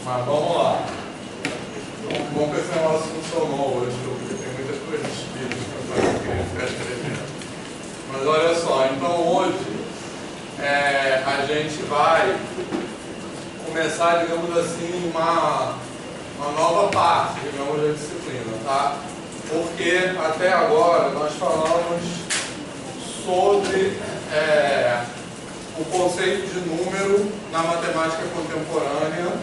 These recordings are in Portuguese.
Mas vamos lá. Bom que esse negócio funcionou hoje, porque tem muitas coisas escritas que eu queria ficar escrevendo. Mas olha só, então hoje a gente vai começar, digamos assim, uma nova parte, digamos, da disciplina, tá? Porque até agora nós falamos sobre o conceito de número na matemática contemporânea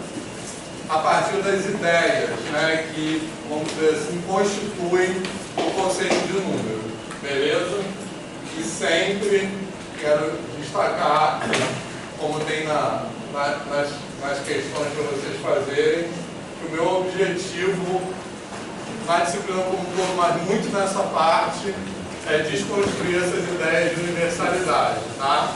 a partir das ideias, né, que, vamos dizer assim, constituem o conceito de número, beleza? E sempre quero destacar, como tem nas questões para vocês fazerem, que o meu objetivo na disciplina como um todo, mas muito nessa parte, é desconstruir essas ideias de universalidade, tá?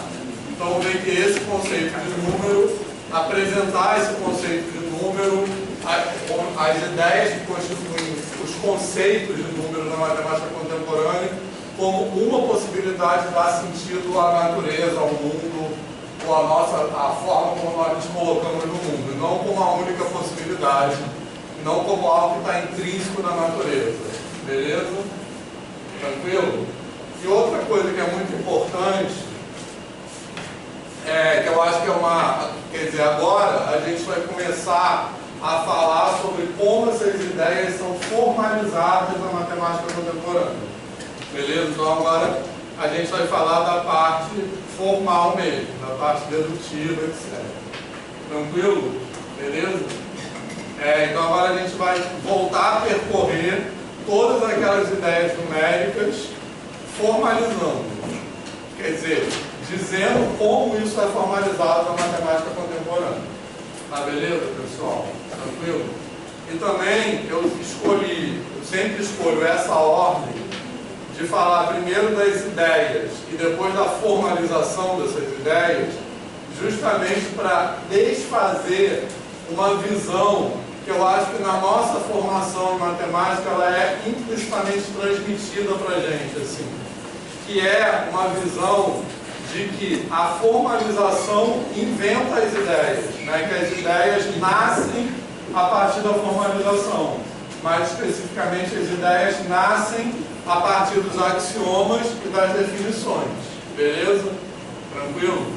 Então, vamos ver que esse conceito de número, apresentar esse conceito de número, as ideias que constituem os conceitos de número na matemática contemporânea, como uma possibilidade de dar sentido à natureza, ao mundo, ou à forma como nós nos colocamos no mundo, não como a única possibilidade, não como algo que está intrínseco na natureza. Beleza? Tranquilo? E outra coisa que é muito importante, que eu acho que quer dizer, agora a gente vai começar a falar sobre como essas ideias são formalizadas na matemática contemporânea. Beleza? Então agora a gente vai falar da parte formal mesmo, da parte dedutiva, etc. Tranquilo? Beleza? Então agora a gente vai voltar a percorrer todas aquelas ideias numéricas formalizando. Quer dizer, dizendo como isso é formalizado na matemática contemporânea. Tá beleza, pessoal? Tranquilo? E também eu sempre escolho essa ordem de falar primeiro das ideias e depois da formalização dessas ideias, justamente para desfazer uma visão que eu acho que na nossa formação em matemática ela é implicitamente transmitida para a gente, assim, que é uma visão de que a formalização inventa as ideias, né? Que as ideias nascem a partir da formalização. Mais especificamente, as ideias nascem a partir dos axiomas e das definições. Beleza? Tranquilo?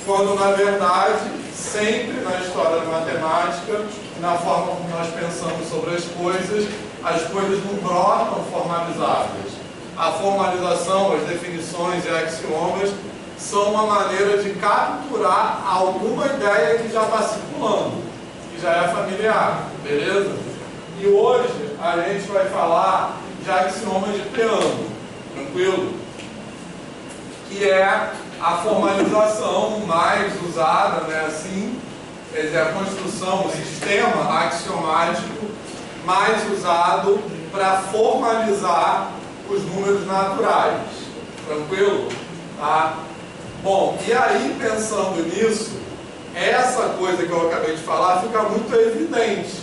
Quando, na verdade, sempre na história da matemática, na forma como nós pensamos sobre as coisas não brotam formalizadas. A formalização, as definições e axiomas são uma maneira de capturar alguma ideia que já está circulando, que já é familiar, beleza? E hoje a gente vai falar de axiomas de Peano, tranquilo? Que é a formalização mais usada, né, assim, quer dizer, a construção, o sistema axiomático mais usado para formalizar os números naturais. Tranquilo? Tá? Bom, e aí pensando nisso, essa coisa que eu acabei de falar fica muito evidente.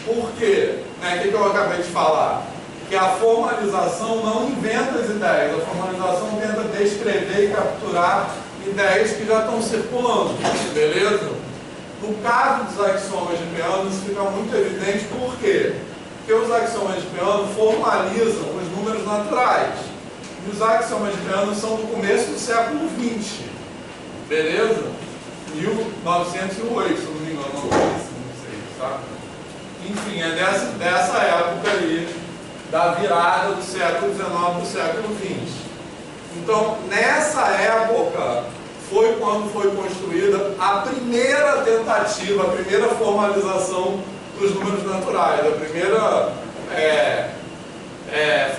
Por quê? Né? O que eu acabei de falar? Que a formalização não inventa as ideias, a formalização tenta descrever e capturar ideias que já estão circulando. Beleza? No caso dos axiomas de Peano, isso fica muito evidente. Por quê? Porque os axiomas de Peano formalizam os números naturais. E os axiomas de Peano são do começo do século XX. Beleza? 1908, se não me engano, não sei, tá? Enfim, é dessa época aí, da virada do século XIX para o século XX. Então, nessa época, foi quando foi construída a primeira tentativa, a primeira formalização dos números naturais, a primeira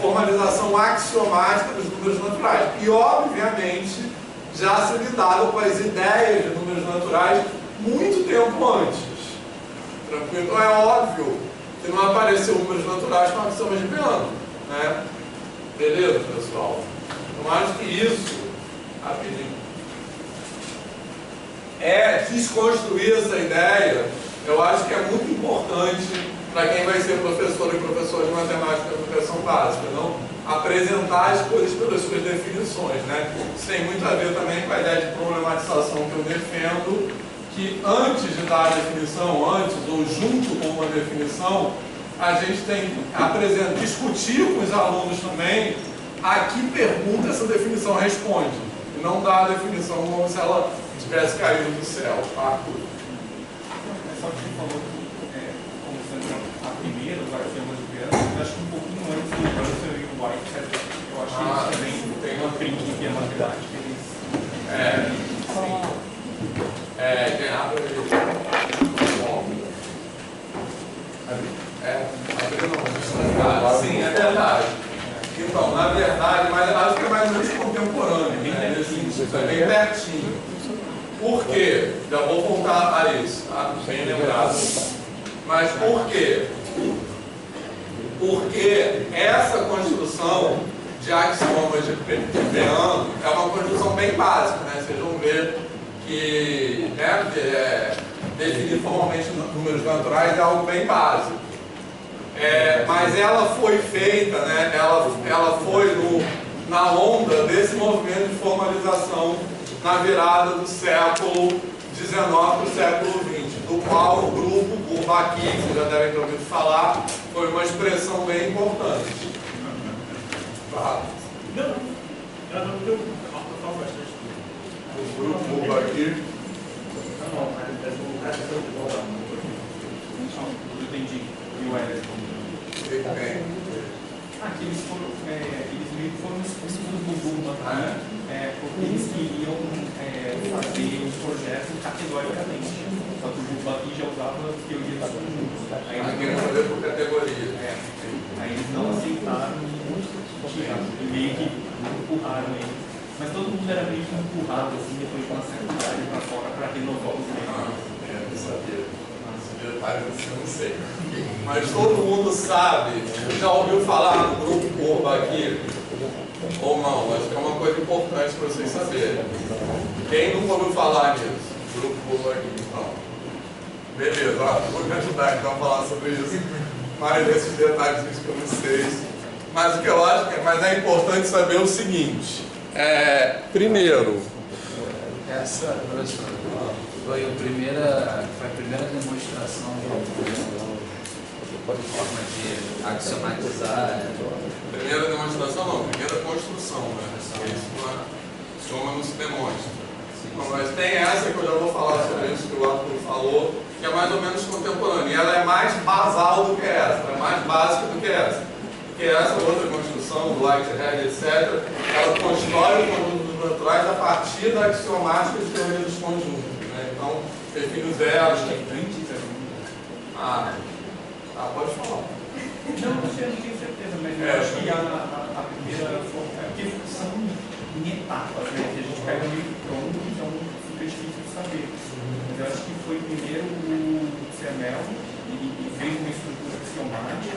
formalização axiomática dos números naturais. E, obviamente, já se lidava com as ideias de números naturais muito tempo antes. Tranquilo? Então, é óbvio que não apareceu números naturais com axiomas de Peano, né? Beleza, pessoal? Então, acho que isso, rapidinho, desconstruir essa ideia, eu acho que é muito importante para quem vai ser professor e professor de matemática e educação básica, não apresentar as coisas pelas suas definições, né? Isso tem muito a ver também com a ideia de problematização que eu defendo, que antes de dar a definição, antes ou junto com uma definição, a gente tem que discutir com os alunos também a que pergunta essa definição responde. E não dar a definição como se ela tivesse caído do céu. Arthur. É só que você falou que, como sendo a primeira, os axiomas de Peano, eu acho que um pouquinho antes do Russell e o White, eu acho que eles também tem uma crítica e a novidade que eles... Quem abre sim, é verdade. Então, na verdade, mas acho que é mais ou menos contemporâneo, né? Isso é bem pertinho. Por quê? Já vou voltar a isso, tá? Bem lembrado. Mas por quê? Porque essa construção de axiomas de Peano é uma construção bem básica, né? Vocês vão ver que, né, definir formalmente números naturais é algo bem básico. Mas ela foi feita, né, ela foi na onda desse movimento de formalização na virada do século XIX para o século XX, do qual o grupo Bourbaki, que vocês já devem ter ouvido falar, foi uma expressão bem importante. O grupo Bourbaki. Eu entendi. E o Everton? Eles meio que foram expulsos do Google, né? Porque eles queriam fazer os projetos categoricamente. Só que o Google aqui já usava teoria dos conjuntos. Aí eles queriam fazer por categoria. Aí eles não aceitaram e meio que empurraram eles. Mas todo mundo era meio que empurrado assim, depois de uma certa idade para fora para renovar os livros. Eu sabia. Eu não sei. Mas todo mundo sabe, já ouviu falar no grupo Bourbaki? Ou não? Acho que é uma coisa importante para vocês saberem. Quem nunca ouviu falar nisso? Grupo Bourbaki, então. Beleza, vou me ajudar então a falar sobre isso. Mais desses detalhes que eu não sei. Mas o que eu acho mas é importante saber o seguinte. Primeiro, essa foi a primeira demonstração de forma de axiomatizar. Primeira demonstração não, primeira construção, né? Isso não se demonstra. Então, mas tem essa que eu já vou falar sobre isso que o Arthur falou, que é mais ou menos contemporânea. E ela é mais basal do que essa, é mais básica do que essa. Porque essa outra construção, do Whitehead, etc., ela constrói o conjunto dos naturais a partir da axiomática de teoria dos conjuntos. Né? Então, define os zeros. Pode falar. Não, eu não tenho certeza, mas eu acho que a primeira porque são em etapas, né? Que a gente pega meio pronto, então fica difícil de saber. Mas eu acho que foi primeiro o CML e fez uma estrutura axiomática,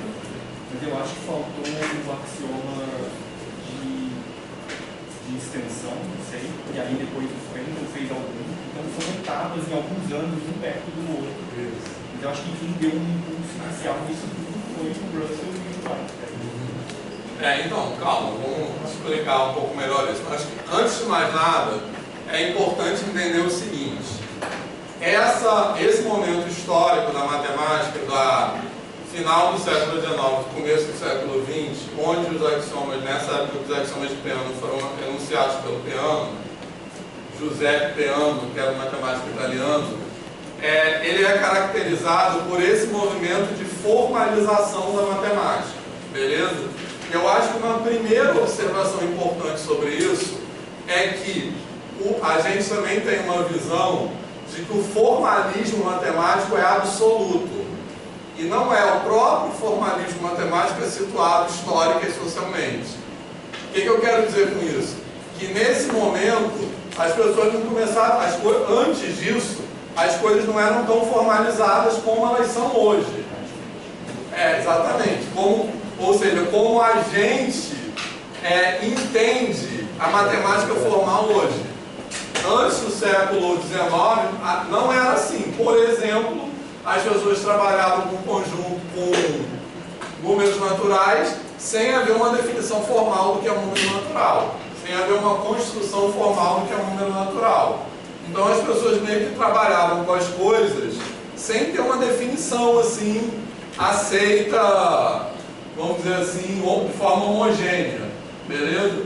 mas eu acho que faltou o axioma de extensão, não sei, e aí depois o Fendel fez algum. Então são etapas em alguns anos, um perto do outro. Mas eu acho que quem deu um impulso inicial nisso tudo foi o Russell e o White. Então, calma, vamos explicar um pouco melhor isso. Mas antes de mais nada, é importante entender o seguinte. Esse momento histórico da matemática, da final do século XIX, começo do século XX, onde os axiomas, nessa época os axiomas de Peano foram enunciados pelo Peano, Giuseppe Peano, que era um matemático italiano, ele é caracterizado por esse movimento de formalização da matemática, beleza? Eu acho que uma primeira observação importante sobre isso é que a gente também tem uma visão de que o formalismo matemático é absoluto. E não é o próprio formalismo matemático é situado histórica e socialmente. O que eu quero dizer com isso? Que nesse momento, as pessoas não começaram, antes disso, as coisas não eram tão formalizadas como elas são hoje. Exatamente. Ou seja, como a gente entende a matemática formal hoje. Antes do século XIX, não era assim. Por exemplo, as pessoas trabalhavam com conjunto, com números naturais, sem haver uma definição formal do que é um número natural, sem haver uma construção formal do que é um número natural. Então as pessoas meio que trabalhavam com as coisas sem ter uma definição assim, aceita, vamos dizer assim, de forma homogênea, beleza?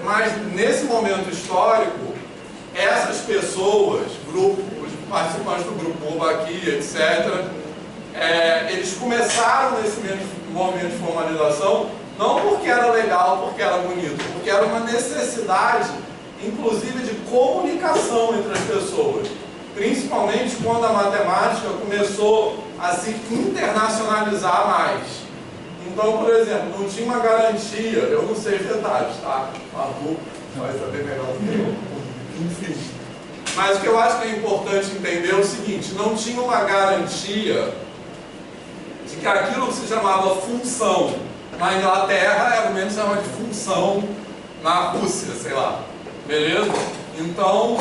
Mas nesse momento histórico, essas pessoas, os participantes do grupo Oba aqui, etc., eles começaram nesse momento de formalização não porque era legal, porque era bonito, porque era uma necessidade, inclusive, de comunicação entre as pessoas. Principalmente quando a matemática começou a se internacionalizar mais. Então, por exemplo, não tinha uma garantia, eu não sei os detalhes, tá? A Lu vai saber melhor do que eu. Enfim. Mas o que eu acho que é importante entender é o seguinte, não tinha uma garantia de que aquilo que se chamava função na Inglaterra era o mesmo que se chamava de função na Rússia, sei lá. Beleza? Então,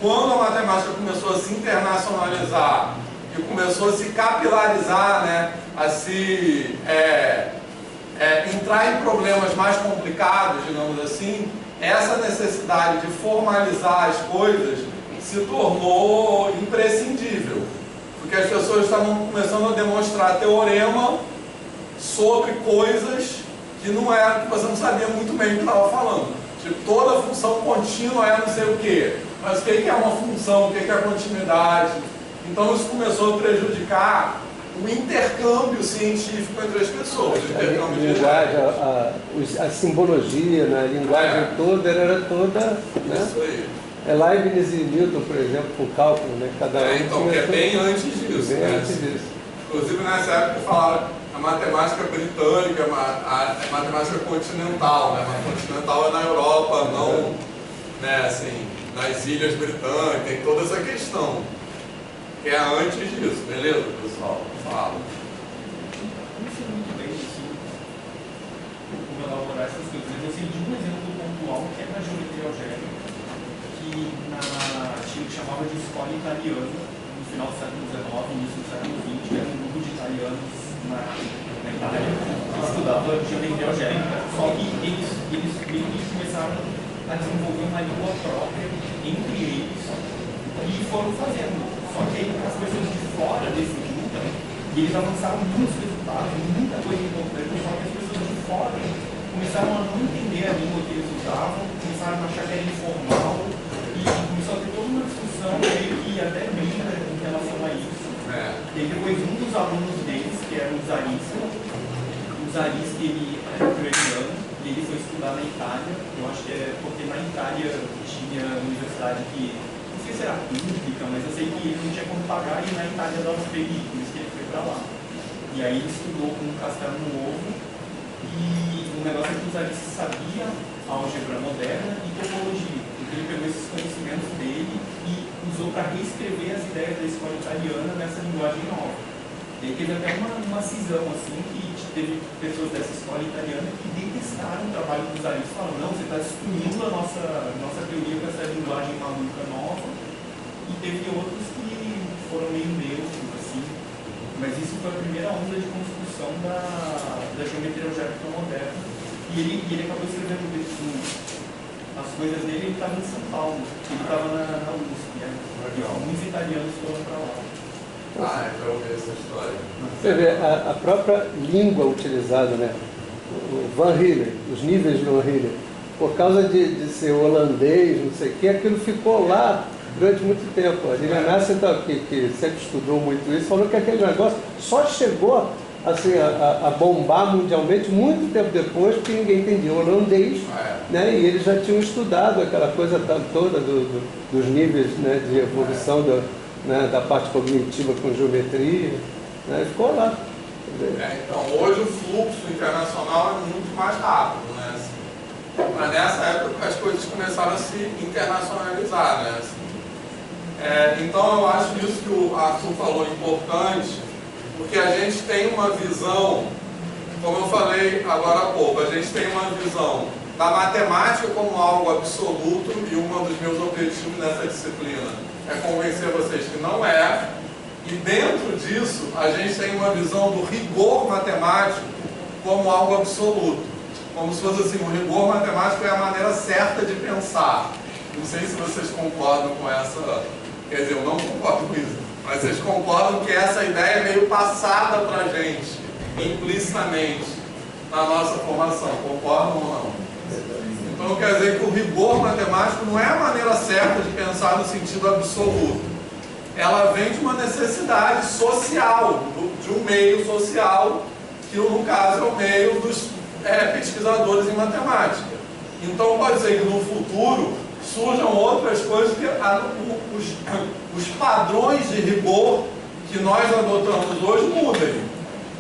quando a matemática começou a se internacionalizar e começou a se capilarizar, né, a se entrar em problemas mais complicados, digamos assim, essa necessidade de formalizar as coisas se tornou imprescindível, porque as pessoas estavam começando a demonstrar teorema sobre coisas que não era, que você não sabia muito bem o que estava falando. Tipo, toda função contínua é não sei o quê. Mas o que é uma função? O que é a continuidade? Então isso começou a prejudicar o intercâmbio científico entre as pessoas. A linguagem, a simbologia, né? A linguagem toda era toda. Né? Isso aí. Leibniz e Newton, por exemplo, com cálculo, né? Cada um então, que é bem antes disso. Bem né? antes disso. Inclusive nessa época falaram a matemática britânica, a matemática continental, né? Mas continental é na Europa, não, né, assim, nas ilhas britânicas, tem toda essa questão. Que é antes disso, beleza, pessoal? Fala. Não sei muito bem assim, como elaborar essas coisas. Eu sei de um exemplo pontual que é na geometria algébrica, que chamava de escola italiana, no final do século XIX, início do século XX, era um grupo de italianos na Itália que estudava geometria algébrica, só que eles começaram a desenvolver uma língua própria entre eles e foram fazendo. Só que as pessoas de fora desse grupo, e eles avançaram muitos resultados, muita coisa importante, só que as pessoas de fora começaram a não entender a língua que eles usavam, começaram a achar que era informal, e começou a ter toda uma discussão meio que até briga em relação a isso. E aí depois um dos alunos deles, que era o Zariski, ele era ucraniano, e ele foi estudar na Itália. Eu acho que é porque na Itália tinha universidade que, não sei se era pública, mas eu sei que ele não tinha como pagar e na Itália dava para ele ir, por isso que ele foi para lá. E aí ele estudou com um castelo no ovo, e o negócio é que o Zariski sabia álgebra moderna e topologia. Então ele pegou esses conhecimentos dele e usou para reescrever as ideias da escola italiana nessa linguagem nova. E aí teve até uma cisão, assim, que teve pessoas dessa escola italiana que detestaram o trabalho dos Zariski, falaram, não, você está destruindo a nossa teoria com essa linguagem maluca nova. E teve outros que foram meio neutros, assim. Mas isso foi a primeira onda de construção da geometria algébrica moderna. E ele acabou escrevendo as coisas dele, ele estava em São Paulo, ele estava na USP, né? E muitos italianos foram para lá. Eu ouvi essa história. Você vê, a própria língua utilizada, né? O Van Hille, os níveis de Van Hille, por causa de ser holandês, não sei o que, aquilo ficou lá durante muito tempo. A Lilian Nassen, que sempre estudou muito isso, falou que aquele negócio só chegou assim, a bombar mundialmente muito tempo depois, porque ninguém entendia o holandês, né? E eles já tinham estudado aquela coisa toda dos níveis, né, de evolução da parte cognitiva com geometria, né? Ficou lá. Então, hoje o fluxo internacional é muito mais rápido, né? Assim, mas nessa época as coisas começaram a se internacionalizar, né? Assim, então eu acho isso que o Arthur falou importante, porque a gente tem uma visão, como eu falei agora há pouco, a gente tem uma visão da matemática como algo absoluto, e um dos meus objetivos nessa disciplina é convencer vocês que não é, e dentro disso a gente tem uma visão do rigor matemático como algo absoluto. como se fosse assim, o rigor matemático é a maneira certa de pensar. Não sei se vocês concordam com essa, quer dizer, eu não concordo com isso, mas vocês concordam que essa ideia é meio passada para a gente, implicitamente, na nossa formação, concordam ou não? Então quer dizer que o rigor matemático não é a maneira certa de pensar no sentido absoluto. Ela vem de uma necessidade social, de um meio social, que no caso é o meio dos pesquisadores em matemática. Então pode ser que no futuro surjam outras coisas que os padrões de rigor que nós adotamos hoje mudem,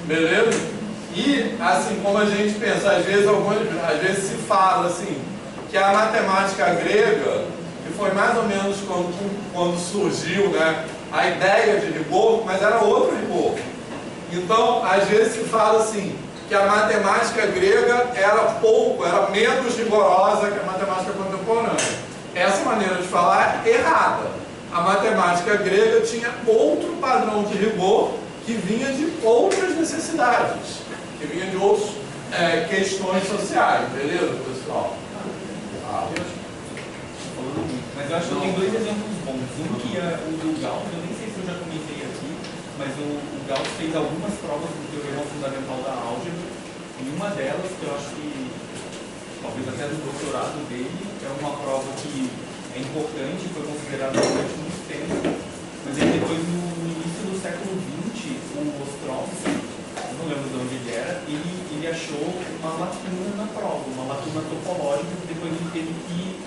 beleza? E assim como a gente pensa, às vezes se fala assim, que a matemática grega, que foi mais ou menos quando surgiu, né, a ideia de rigor, mas era outro rigor. Então, às vezes se fala assim, que a matemática grega era menos rigorosa que a matemática contemporânea. Essa maneira de falar é errada. A matemática grega tinha outro padrão de rigor que vinha de outras necessidades, que vinha de outras questões sociais, beleza, pessoal? Mas eu acho que tem dois exemplos bons. Um que é o do Gauss, eu nem sei se eu já comentei aqui, mas o Gauss fez algumas provas do teorema fundamental da álgebra, e uma delas, que eu acho que talvez até do doutorado dele, é uma prova que é importante, foi considerada durante muito tempo, mas aí depois, no início do século XX, o Ostrowski, eu não lembro de onde ele era, ele achou uma lacuna na prova, uma lacuna topológica que depois ele teve que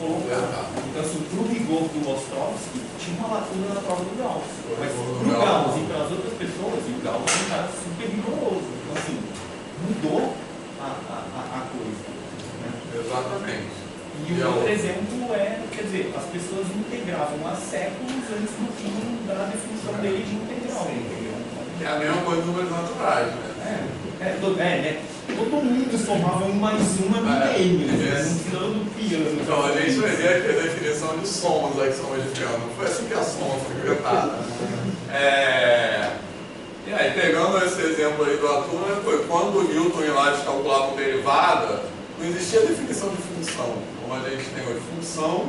colocar. Então, assim, para o rigor do Ostrowski, tinha uma lacuna na prova do Gauss. Mas para o Gauss e para as outras pessoas, e o Gauss é um cara super rigoroso. Então, assim, mudou a coisa. Né? Exatamente. E o outro exemplo é, quer dizer, as pessoas integravam há séculos antes do fim da definição dele de integral. É a mesma coisa dos números naturais, né? Né? Todo mundo somava 1 mais 1 é milênio, né? No final do piano. Então, a gente vai ver aqui a definição de somos aí que somos de piano. Não foi assim que a soma foi inventada. E aí, pegando esse exemplo aí do Atuna, foi quando o Newton e Leibniz calculavam derivada, não existia definição de função. Como a gente tem hoje, função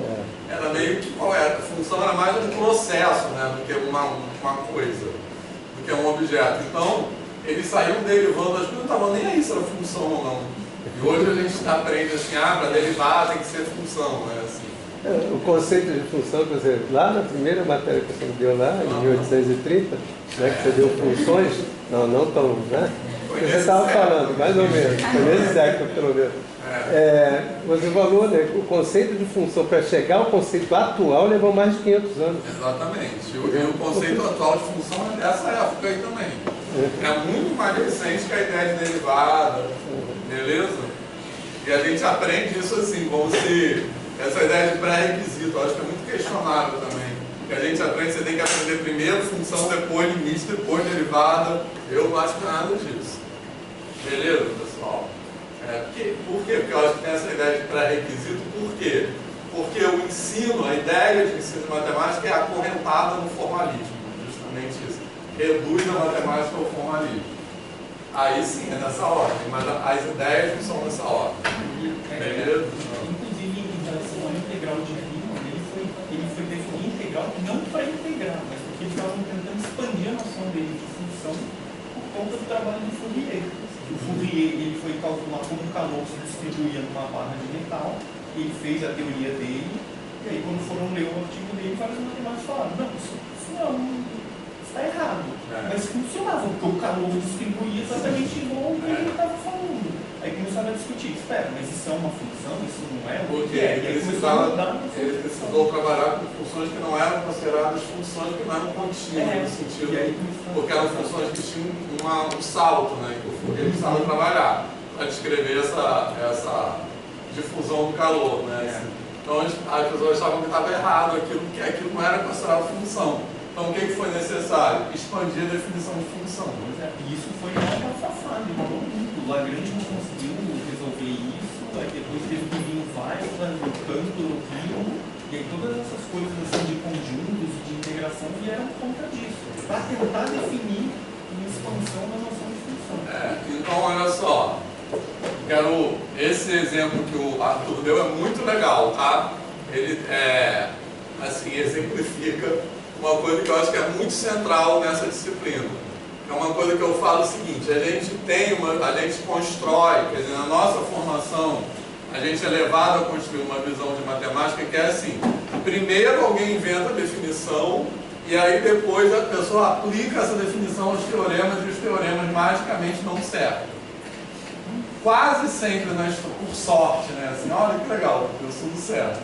era meio que qual era? A função era mais um processo, né, do que uma coisa, do que um objeto. Então, eles saíam derivando, as coisas não estavam nem aí se era função ou não. E hoje a gente aprende assim, para derivar tem que ser função, né? Assim. O conceito de função, por exemplo, lá na primeira matéria que você deu lá, em 1830, né, que você deu funções, não tão, né? Você estava falando, mais ou menos, foi nesse século pelo menos. Você falou, né, o conceito de função para chegar ao conceito atual levou mais de 500 anos. Exatamente. E o conceito atual de função é dessa época aí também. É muito mais recente que a ideia de derivada, beleza? E a gente aprende isso assim, como se essa ideia de pré-requisito, acho que é muito questionável também. Que a gente aprende, você tem que aprender primeiro função, depois limite, depois derivada. Eu não acho que é nada disso. Beleza, pessoal? Por quê? Porque eu acho que tem essa ideia de pré-requisito. Por quê? Porque o ensino, a ideia de ensino de matemática é acorrentada no formalismo. Justamente isso. Reduz a matemática ao formalismo. Aí sim, é nessa ordem, mas as ideias não são nessa ordem. Beleza? Inclusive, em relação ao integral de Riemann, ele foi definir integral não para integrar, mas porque eles estavam tentando expandir a noção dele de função por conta do trabalho de Fourier. O Fourier ele foi calcular como o calor se distribuía numa barra de metal, ele fez a teoria dele, e aí quando foram ler o artigo dele, vários matemáticos falaram, não, isso não... está errado, mas funcionava, porque o calor distribuía exatamente igual o que ele estava falando. Aí começaram a discutir, espera, mas isso é uma função, isso não é? Porque ele precisou trabalhar com funções que não eram consideradas funções que não eram contínuas, no sentido, porque eram funções que tinham um salto, né, que ele precisava trabalhar para descrever essa difusão do calor, né? Então as pessoas achavam que estava errado aquilo, que aquilo não era considerado função. Então o que foi necessário? Expandir a definição de função. E isso foi uma safada, demorou muito. O Lagrange não conseguiu resolver isso, aí depois teve que vir o Weismann, o Cantor, o Riemann, e aí todas essas coisas assim, de conjuntos, de integração vieram por conta disso, para tentar definir uma expansão da noção de função. Então olha só, Esse exemplo que o Arthur deu é muito legal, tá? Ele assim, exemplifica uma coisa que eu acho que é muito central nessa disciplina. É uma coisa que eu falo o seguinte: a gente constrói, quer dizer, na nossa formação, a gente é levado a construir uma visão de matemática que é assim: primeiro alguém inventa a definição, e aí depois a pessoa aplica essa definição aos teoremas, e os teoremas magicamente dão certo. Quase sempre, por sorte, né? Assim, olha que legal, deu tudo certo.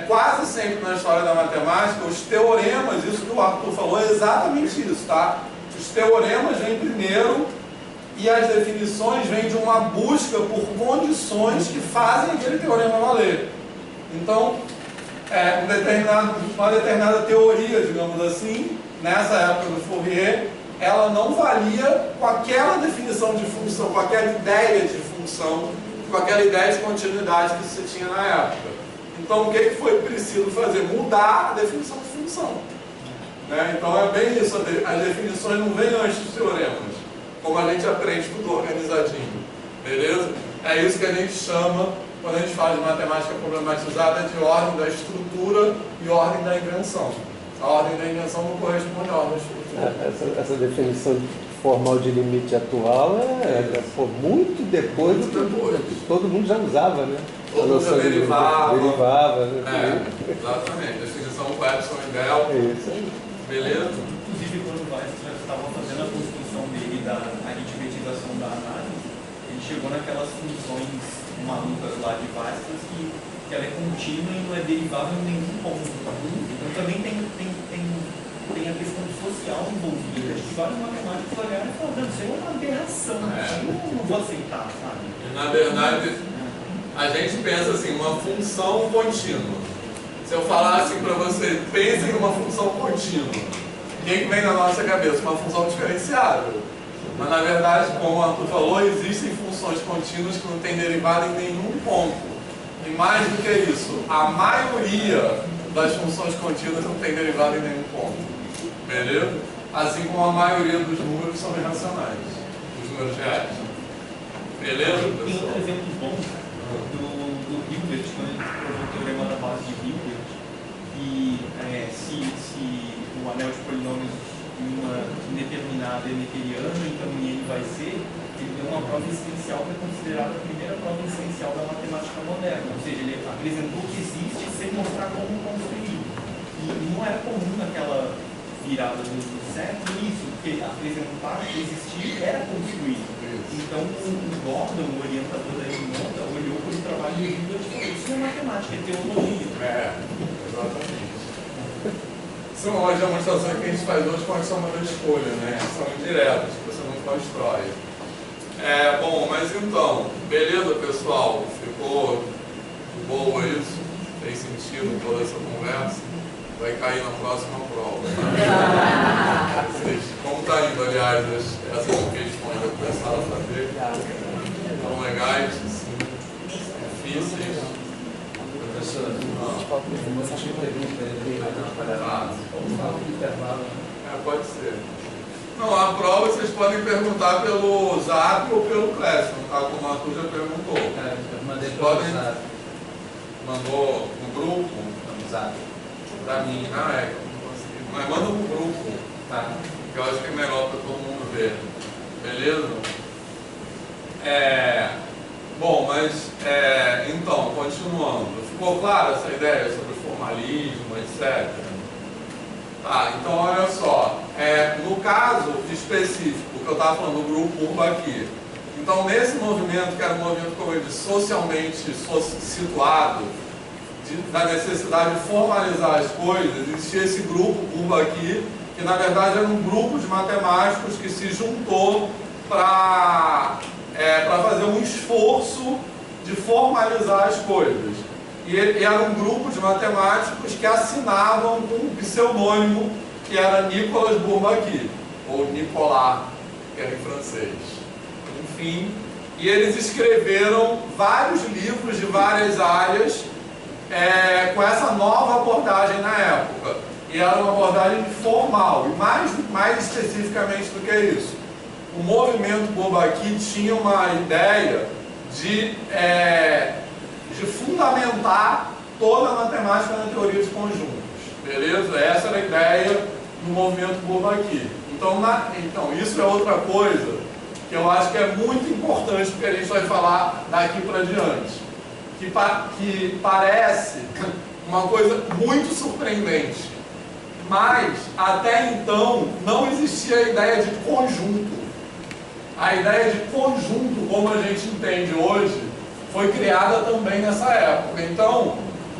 Quase sempre na história da matemática, os teoremas, isso que o Arthur falou, é exatamente isso, tá? Os teoremas vêm primeiro e as definições vêm de uma busca por condições que fazem aquele teorema valer. Então, uma determinada teoria, digamos assim, nessa época do Fourier, ela não valia com aquela definição de função, com aquela ideia de função, com aquela ideia de continuidade que você tinha na época. Então, o que foi preciso fazer? Mudar a definição de função. Né? Então, é bem isso. As definições não vêm antes dos teoremas, como a gente aprende tudo organizadinho. Beleza? É isso que a gente chama, quando a gente fala de matemática problematizada, de ordem da estrutura e ordem da invenção. A ordem da invenção não corresponde à ordem da estrutura. Essa definição formal de limite atual muito depois do que todo mundo já usava, né? Todo mundo já derivava. Né? Exatamente. Definição com Epsilon e Delta. Isso aí. Beleza? Inclusive, quando o Weissman estava fazendo a construção dele da aritmetização da análise, ele chegou naquelas funções malucas lá de Weissman que ela é contínua e não é derivável em nenhum ponto. Então também tem a questão social envolvida. Acho que vários matemáticos olharam e falaram, isso é uma aberração, eu não vou aceitar, sabe? Na verdade, a gente pensa assim, uma função contínua. Se eu falar assim para você, pense em uma função contínua, o que vem na nossa cabeça? Uma função diferenciável. Mas na verdade, como o Arthur falou, existem funções contínuas que não têm derivada em nenhum ponto. E mais do que isso, a maioria das funções contínuas não tem derivada em nenhum ponto. Beleza? Assim como a maioria dos números são irracionais, os números reais. Beleza, pessoal? Tem outro exemplo bom do Hilbert, quando ele provou o teorema da base de Hilbert, que se o anel de polinômios em uma indeterminada é neperiano, então em N vai ser, ele deu uma prova essencial que é considerada a primeira prova essencial da matemática moderna. Ou seja, ele apresentou que existe sem mostrar como construir. E não era comum naquela virada do século isso, porque apresentar que existir era construir. Então o Gordon, o orientador da Eminota, olhou para o trabalho de Hilbert e falou, isso não é matemática, é teologia. Exatamente. São as demonstrações que a gente faz hoje com a ação da escolha, né? Que são indiretas, que você não constrói. Bom, mas então, beleza, pessoal? Ficou boa isso? Fez sentido toda essa conversa? Vai cair na próxima prova. Como está indo, aliás, essas questões que começaram a fazer? Estão legais, assim, difíceis? Professor, você tinha pergunta ele vai dar uma palhada. Pode ser. Não, a prova vocês podem perguntar pelo Zap ou pelo Classroom, tá? Como a Arthur já perguntou. Eu mandei Vocês para o podem... Zap. Mandou no grupo? No Zap. Pra mim, eu não consegui. Mas manda no grupo, Tá. que eu acho que é melhor para todo mundo ver. Beleza? Bom, mas então, continuando. Ficou clara essa ideia sobre formalismo, etc? Tá, então olha só. No caso específico, que eu estava falando do grupo Urba aqui. Então, nesse movimento, que era um movimento, como eu disse, socialmente situado, da necessidade de formalizar as coisas, existia esse grupo Urba aqui, que na verdade era um grupo de matemáticos que se juntou para fazer um esforço de formalizar as coisas. E era um grupo de matemáticos que assinavam com um pseudônimo que era Nicolas Bourbaki, ou Nicolas, que era em francês. Enfim, e eles escreveram vários livros de várias áreas com essa nova abordagem na época. E era uma abordagem formal, e mais especificamente do que isso. o movimento Bourbaki tinha uma ideia de fundamentar toda a matemática na teoria de conjuntos, beleza? Essa era a ideia do movimento Bourbaki. Então isso é outra coisa que eu acho que é muito importante, porque a gente vai falar daqui para diante, que parece uma coisa muito surpreendente, mas até então não existia a ideia de conjunto. A ideia de conjunto, como a gente entende hoje, foi criada também nessa época. Então,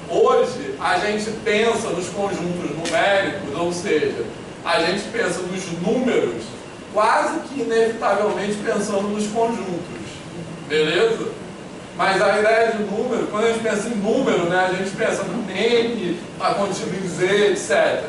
hoje, a gente pensa nos conjuntos numéricos, ou seja, a gente pensa nos números, quase que inevitavelmente pensando nos conjuntos, beleza? Mas a ideia de número, quando a gente pensa em número, né, a gente pensa no N, está contido em Z, etc.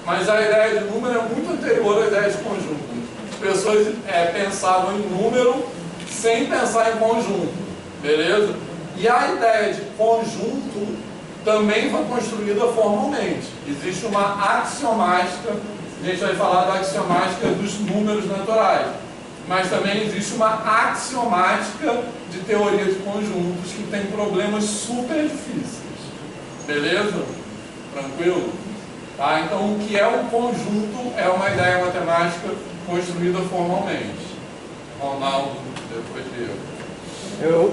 Mas a ideia de número é muito anterior à ideia de conjunto. As pessoas pensavam em número sem pensar em conjunto, beleza? E a ideia de conjunto também foi construída formalmente. Existe uma axiomática, a gente vai falar da axiomática dos números naturais, mas também existe uma axiomática de teoria de conjuntos que tem problemas super difíceis, beleza? Tranquilo? Tá? Então, o que é um conjunto é uma ideia matemática construída formalmente. Ronaldo, depois de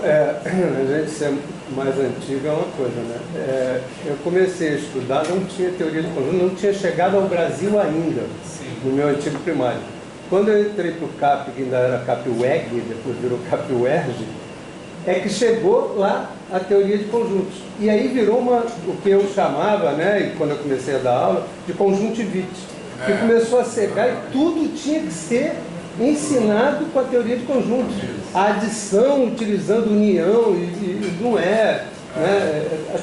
a gente ser mais antigo é uma coisa, né? Eu comecei a estudar, não tinha teoria de conjunto, não tinha chegado ao Brasil ainda, Sim. No meu antigo primário. Quando eu entrei para o CAP, que ainda era CAP-UEG, depois virou CAP-UERJ, é que chegou lá a teoria de conjuntos. E aí virou o que eu chamava, né, e quando eu comecei a dar aula, de conjuntivite. Que começou a cegar e tudo tinha que ser ensinado com a teoria de conjuntos. A adição utilizando união e não né?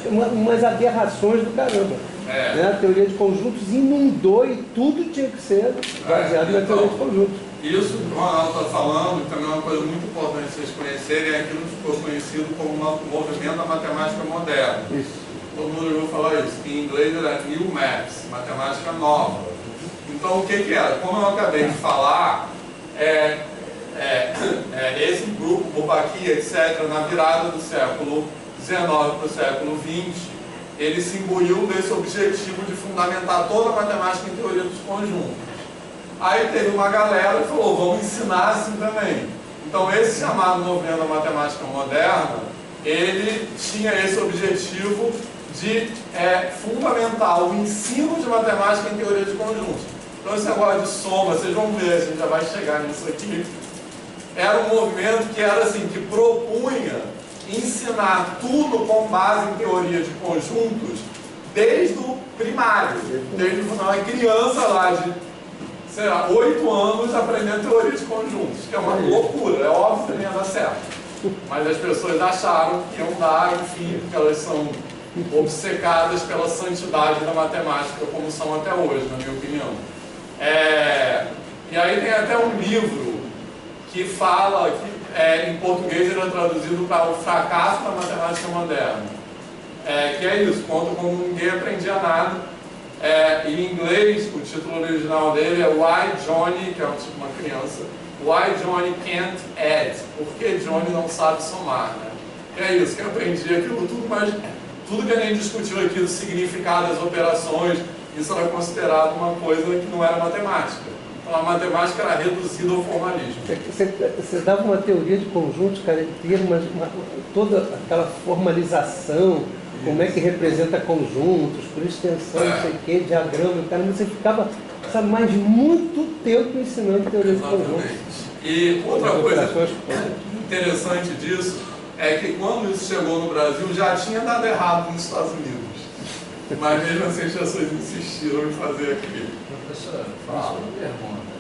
Umas aberrações do caramba. Né? A teoria de conjuntos inundou e tudo tinha que ser baseado na teoria de conjuntos. Isso que o Ronaldo está falando, também é uma coisa muito importante vocês conhecerem, é aquilo que ficou conhecido como o movimento da matemática moderna. Isso. Todo mundo ouviu falar isso. Em inglês era New Maths, matemática nova. Então o que era? Como eu acabei de falar, esse grupo, Bourbaki, etc., na virada do século XIX para o século XX, ele se imbuiu desse objetivo de fundamentar toda a matemática em teoria dos conjuntos. Aí teve uma galera que falou, vamos ensinar assim também. Então esse chamado movimento da matemática moderna, ele tinha esse objetivo de fundamentar o ensino de matemática em teoria de conjuntos. Então esse negócio de soma, vocês vão ver, a gente já vai chegar nisso aqui, era um movimento que era assim, que propunha ensinar tudo com base em teoria de conjuntos desde o primário, desde uma criança lá de, sei lá, 8 anos aprendendo teoria de conjuntos, que é uma loucura, é óbvio que não ia dar certo. Mas as pessoas acharam que iam dar, enfim, porque elas são obcecadas pela santidade da matemática, como são até hoje, na minha opinião. E aí tem até um livro que fala, que em português ele é traduzido para o fracasso da matemática moderna. Que é isso, conta como ninguém aprendia nada. Em inglês, o título original dele é Why Johnny, que é tipo uma criança, Why Johnny Can't Add, porque Johnny não sabe somar, né? Que é isso, que eu aprendi aquilo tudo, mas tudo que a gente discutiu aqui, do significado das operações, isso era considerado uma coisa que não era matemática. Então a matemática era reduzida ao formalismo. Você dava uma teoria de conjuntos, cara, inteira, toda aquela formalização, como é que representa conjuntos, por extensão, não sei o que, diagrama, cara, você ficava, sabe, mais muito tempo ensinando teoria de conjuntos. E outra coisa interessante disso é que quando isso chegou no Brasil já tinha dado errado nos Estados Unidos. Mas mesmo assim as pessoas insistiram em fazer aquilo. Professor, faço uma pergunta.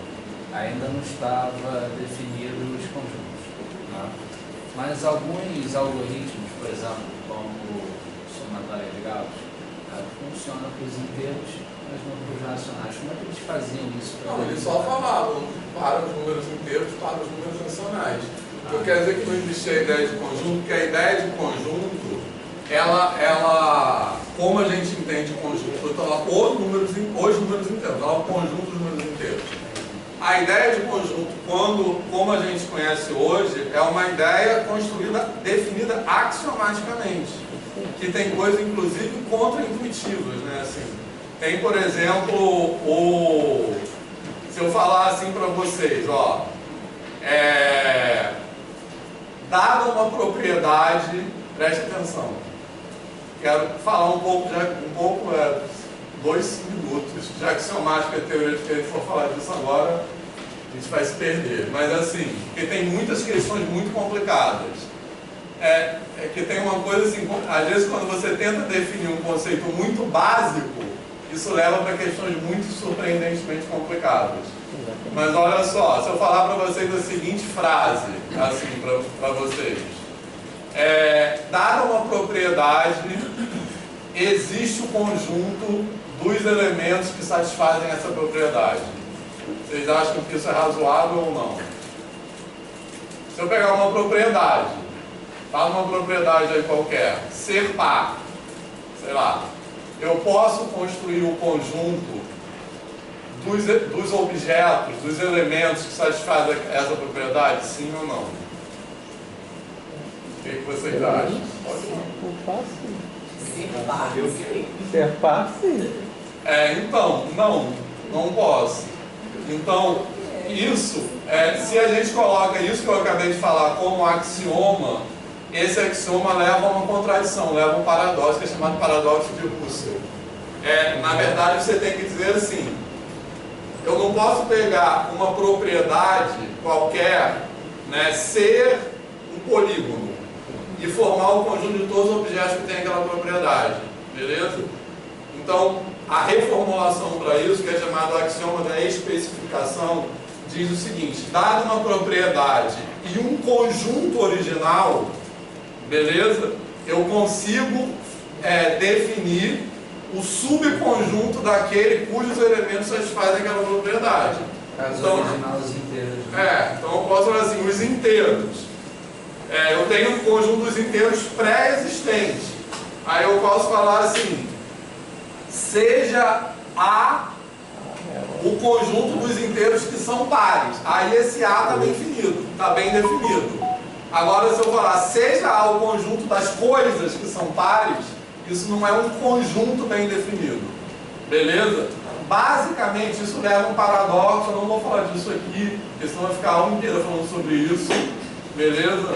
Ainda não estava definido os conjuntos, né? Mas alguns algoritmos, por exemplo, como o somatório de Gauss, funcionam para os inteiros, mas não para os racionais. Como é que eles faziam isso? Não, eles só falavam para os números inteiros, para os números racionais. Então quer dizer que não existia a ideia de conjunto, porque a ideia de conjunto, ela como a gente entende conjunto, os números inteiros, ela é o conjunto dos números inteiros. a ideia de conjunto, como a gente conhece hoje, é uma ideia construída, definida axiomaticamente, que tem coisas, inclusive, contra-intuitivas, né? Assim, tem, por exemplo, se eu falar assim para vocês, ó, dada uma propriedade, preste atenção, quero falar um pouco 2 minutos, já que axiomática é teoria de que ele for falar disso agora, a gente vai se perder. Mas assim, porque tem muitas questões muito complicadas. É que tem uma coisa assim, às vezes quando você tenta definir um conceito muito básico, isso leva para questões muito surpreendentemente complicadas. Mas olha só, se eu falar para vocês a seguinte frase, assim, para vocês. Dada uma propriedade, existe o conjunto dos elementos que satisfazem essa propriedade. Vocês acham que isso é razoável ou não? Se eu pegar uma propriedade, fala uma propriedade aí qualquer, ser par, sei lá, eu posso construir o conjunto dos objetos, dos elementos que satisfazem essa propriedade, sim ou não? O que vocês acham? Ser par, sim. Então, não posso. Então, isso, se a gente coloca isso que eu acabei de falar como axioma, esse axioma leva a uma contradição, leva a um paradoxo, que é chamado paradoxo de Russell. Na verdade, você tem que dizer assim, eu não posso pegar uma propriedade qualquer, né, ser um polígono, e formar o conjunto de todos os objetos que tem aquela propriedade, beleza? Então, a reformulação para isso, que é chamado axioma da especificação, diz o seguinte: dada uma propriedade e um conjunto original, beleza? Eu consigo definir o subconjunto daquele cujos elementos satisfazem aquela propriedade. Então, original, os inteiros. Então eu posso falar assim, os inteiros. Eu tenho um conjunto dos inteiros pré-existente. Aí eu posso falar assim, seja A o conjunto dos inteiros que são pares. Aí esse A está bem definido, está bem definido. Agora, se eu falar seja A o conjunto das coisas que são pares, isso não é um conjunto bem definido. Beleza? Basicamente, isso leva a um paradoxo. Eu não vou falar disso aqui, porque senão vai ficar a aula inteira falando sobre isso. Beleza?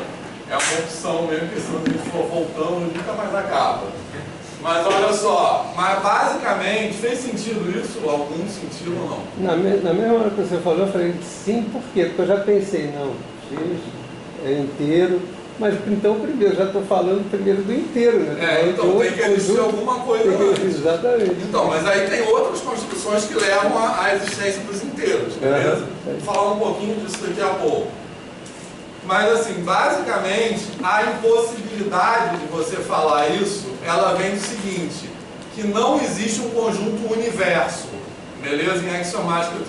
É uma opção mesmo, que se a gente for voltando, nunca mais acaba. Mas olha só, mas basicamente, fez sentido isso? Algum sentido ou não? Na mesma hora que você falou, eu falei sim, por quê? Porque eu já pensei, não, X é inteiro, mas então primeiro, já estou falando primeiro do inteiro, né? Então tem que existir alguma coisa antes. Exatamente. Então, mas aí tem outras construções que levam à existência dos inteiros, beleza? Vou falar um pouquinho disso daqui a pouco. Mas assim, basicamente, a impossibilidade de você falar isso, ela vem do seguinte, que não existe um conjunto universo, beleza? Em axiomática, o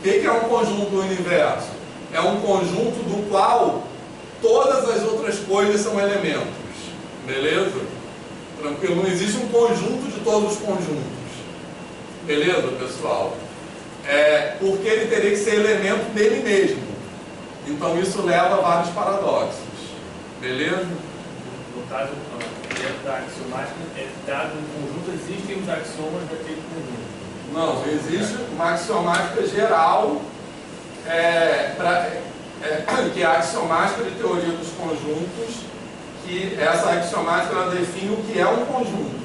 que é um conjunto universo? É um conjunto do qual todas as outras coisas são elementos, beleza? Tranquilo? Não existe um conjunto de todos os conjuntos, beleza, pessoal? Porque ele teria que ser elemento dele mesmo. Então isso leva a vários paradoxos, beleza? No caso, dentro da axiomática, dado um conjunto, existem os axiomas daquele conjunto. Não, existe uma axiomática geral, que é a axiomática de teoria dos conjuntos, que essa axiomática ela define o que é um conjunto,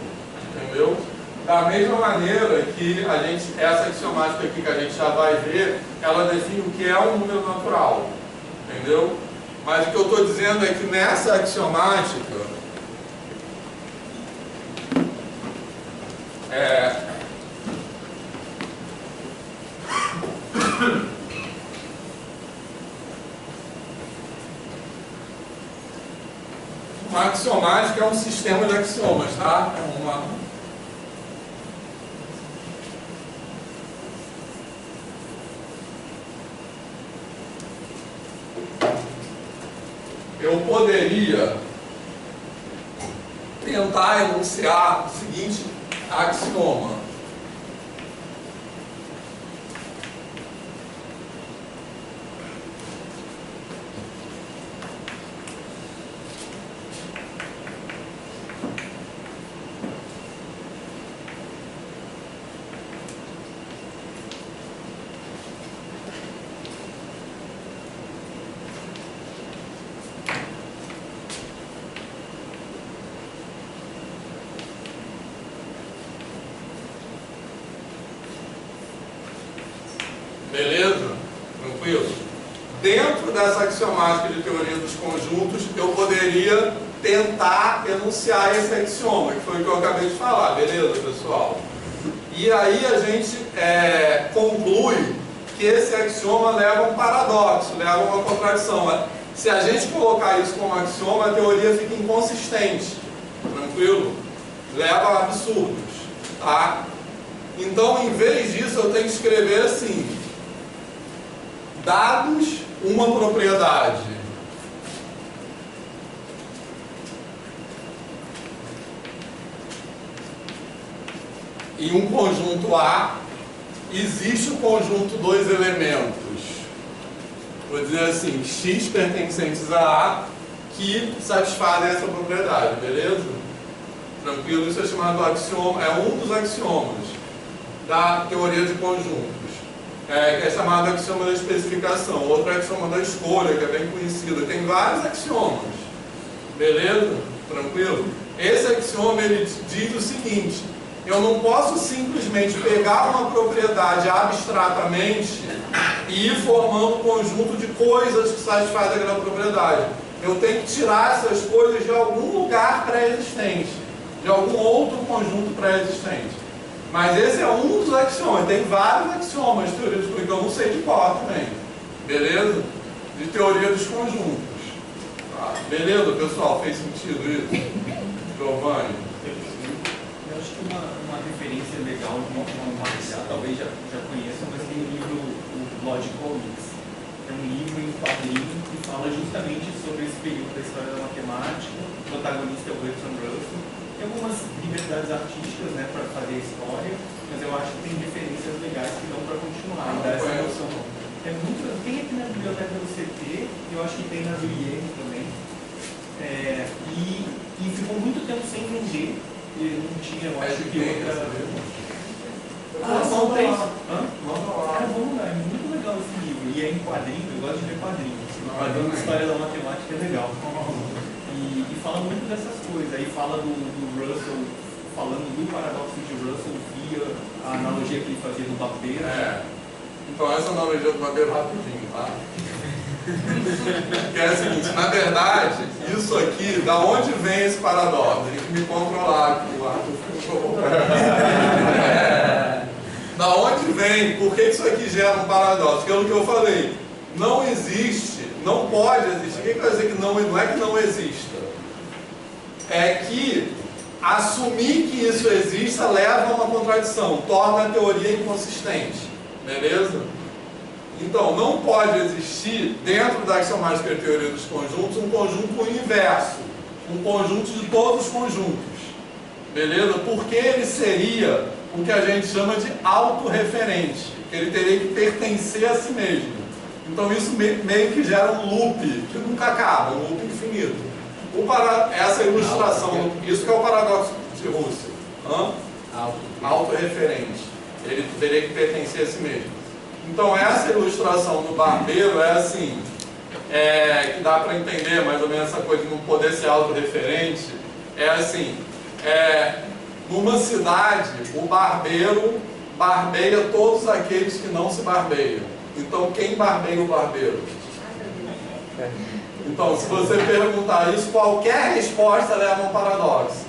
entendeu? Da mesma maneira que essa axiomática aqui que a gente já vai ver, ela define o que é um número natural. Entendeu? Mas o que eu estou dizendo é que nessa axiomática uma axiomática é um sistema de axiomas, tá? Eu poderia tentar enunciar o seguinte axioma. Tranquilo? Dentro dessa axiomática de teoria dos conjuntos, eu poderia tentar enunciar esse axioma, que foi o que eu acabei de falar, beleza, pessoal? E aí a gente conclui que esse axioma leva a um paradoxo, leva a uma contradição. Se a gente colocar isso como axioma, a teoria fica inconsistente, tranquilo? Leva a absurdos, tá? Então, em vez disso, eu tenho que escrever assim: dados uma propriedade em um conjunto A, existe o conjunto dois elementos, vou dizer assim, X pertencentes a A, que satisfazem essa propriedade, beleza? Tranquilo? Isso é chamado axioma, é um dos axiomas da teoria de conjuntos, que é chamado axioma da especificação. Outro axioma da escolha, que é bem conhecido. Tem vários axiomas, beleza? Tranquilo? Esse axioma, ele diz o seguinte: eu não posso simplesmente pegar uma propriedade abstratamente e ir formando um conjunto de coisas que satisfazem aquela propriedade. Eu tenho que tirar essas coisas de algum lugar pré-existente, de algum outro conjunto pré-existente. Mas esse é um dos axiomas. Tem vários axiomas de teoria dos conjuntos, que eu não sei de qual também. Beleza? De teoria dos conjuntos. Tá. Beleza, pessoal? Fez sentido isso? Giovanni? Eu acho que uma referência legal, talvez já conheçam, mas tem o livro Logical Mix. É um livro em quadrinho que fala justamente sobre esse período da história da matemática. O protagonista é o Bertrand Russell. Tem algumas liberdades artísticas, né, para fazer a história, mas eu acho que tem referências legais que dão para continuar e dar essa noção. Tem aqui na biblioteca do CT, eu acho que tem na do IEM também. E ficou muito tempo sem vender. Não tinha, eu acho que outra. Não tem. Vamos lá, é muito legal esse livro. E é em quadrinho, eu gosto de ver quadrinhos. Quadrinho de história da matemática é legal. E fala muito dessas coisas. Aí fala do Russell, falando do paradoxo de Russell via a analogia que ele fazia do barbeiro. Então essa analogia do barbeiro rapidinho, tá? Que é a seguinte: na verdade, isso aqui, da onde vem esse paradoxo? Tem que me controlar, que o Arthur ficou. Da onde vem? Por que isso aqui gera um paradoxo? Pelo que eu falei, não existe, não pode existir. O que quer dizer que não é que não exista? É que assumir que isso exista leva a uma contradição, torna a teoria inconsistente. Beleza? Então, não pode existir, dentro da axiomática de teoria dos conjuntos, um conjunto universo, um conjunto de todos os conjuntos. Beleza? Porque ele seria o que a gente chama de autorreferente, que ele teria que pertencer a si mesmo. Então, isso meio que gera um loop que nunca acaba, um loop infinito. Essa ilustração, isso que é o paradoxo de Russell. Autorreferente. Ele teria que pertencer a si mesmo. Então, essa ilustração do barbeiro é assim, que dá para entender mais ou menos essa coisa de não poder ser autorreferente. É assim, numa cidade, o barbeiro barbeia todos aqueles que não se barbeiam. Então, quem barbeia o barbeiro? Então, se você perguntar isso, qualquer resposta leva a um paradoxo.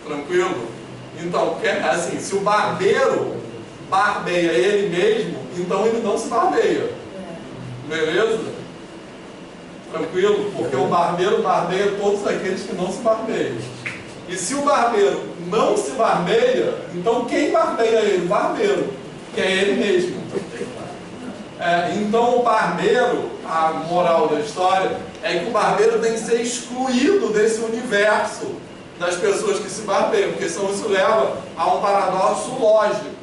Tranquilo? Então, assim, se o barbeiro barbeia ele mesmo, então ele não se barbeia. Beleza? Tranquilo? Porque o barbeiro barbeia todos aqueles que não se barbeiam. E se o barbeiro não se barbeia, então quem barbeia ele? O barbeiro, que é ele mesmo. Então o barbeiro, a moral da história, é que o barbeiro tem que ser excluído desse universo das pessoas que se barbeiam, porque senão isso leva a um paradoxo lógico.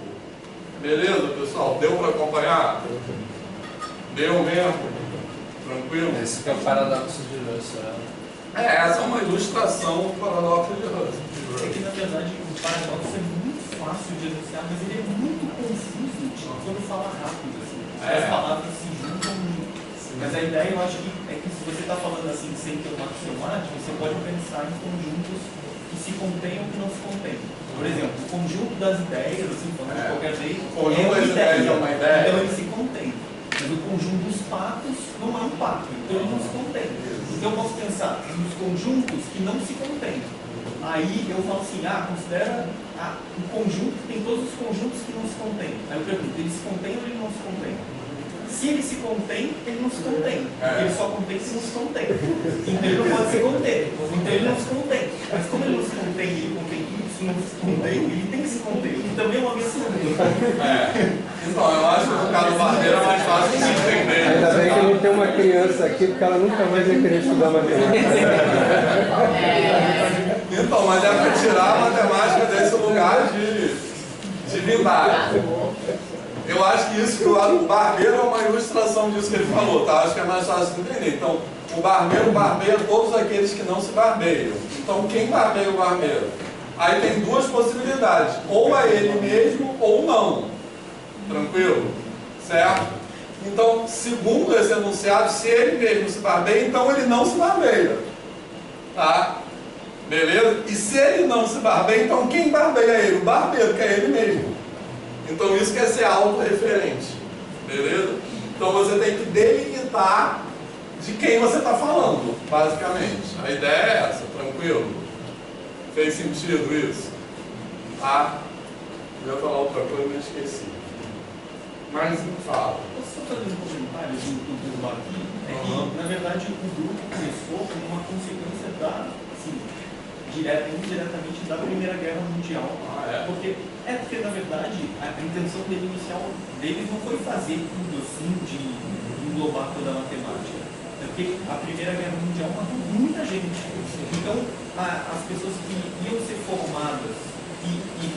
Beleza, pessoal? Deu para acompanhar? Deu mesmo? Tranquilo? Esse que é o paradoxo de Russell. Essa é uma ilustração do paradoxo de Russell. É que, na verdade, o paradoxo é muito fácil de enunciar, mas ele é muito confuso, tipo, quando fala rápido, assim. As palavras se juntam muito. Mas a ideia, eu acho que é que se você está falando assim, sem ter uma axiomática, você pode pensar em conjuntos que se contêm ou que não se contêm. Por exemplo, o conjunto das ideias, assim, falando de qualquer jeito, é uma ideia. Então ele se contém. Mas o conjunto fatos não é um pacto, então ele não se contém. Então eu posso pensar nos conjuntos que não se contêm. Aí eu falo assim, considera um conjunto que tem todos os conjuntos que não se contêm. Aí eu pergunto, ele se contém ou ele não se contém? Se ele se contém, ele não se contém. Porque ele só contém se não se contém. Então ele não pode se conter. Então ele não se contém. Mas como ele não se contém e ele contém tudo, se não se contém, ele tem que se conter. E também é uma missão. Então, eu acho que no caso do barbeiro é mais fácil de se entender. Ainda bem que não tem uma criança aqui, porque ela nunca mais vai querer estudar matemática. Então, mas é para tirar a matemática desse lugar de divindade. Eu acho que isso, o barbeiro é uma ilustração disso que ele falou, tá? Acho que é mais fácil de entender. Então, o barbeiro barbeia todos aqueles que não se barbeiam. Então, quem barbeia o barbeiro? Aí tem duas possibilidades, ou é ele mesmo ou não. Tranquilo? Certo? Então, segundo esse enunciado, se ele mesmo se barbeia, então ele não se barbeia. Tá? Beleza? E se ele não se barbeia, então quem barbeia ele? O barbeiro, que é ele mesmo. Então isso quer ser autorreferente. Beleza? Então você tem que delimitar de quem você está falando, basicamente. A ideia é essa, tranquilo? Fez sentido isso? Tá? Eu ia falar outra coisa, mas esqueci. Mas me fala. Posso só fazer um comentário do grupo aqui? É que, na verdade, o grupo começou como uma consequência direta e indiretamente da Primeira Guerra Mundial. Porque, na verdade, a intenção dele inicial deles não foi fazer tudo assim, de englobar toda a matemática. Porque a Primeira Guerra Mundial matou muita gente. Então, as pessoas que iam ser formadas e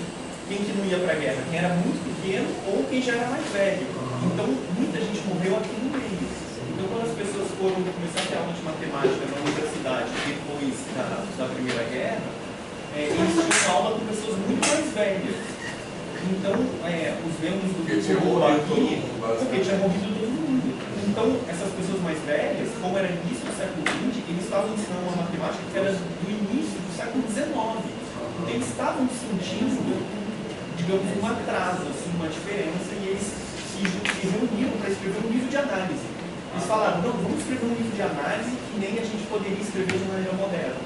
quem que não ia para a guerra? Quem era muito pequeno ou quem já era mais velho. Então, muita gente morreu aqui no meio. Então, quando as pessoas foram começar a ter aula de matemática na universidade depois da Primeira Guerra, eles tinham aula com pessoas muito mais velhas. Então, os membros do grupo aqui, porque tinha morrido todo mundo. Então, essas pessoas mais velhas, como era início do século XX, eles estavam ensinando uma matemática que era do início do século XIX. Então, eles estavam sentindo, digamos, um atraso, assim, uma diferença, e eles se reuniram para escrever um livro de análise. Eles falaram, não, vamos escrever um livro de análise que nem a gente poderia escrever de maneira moderna.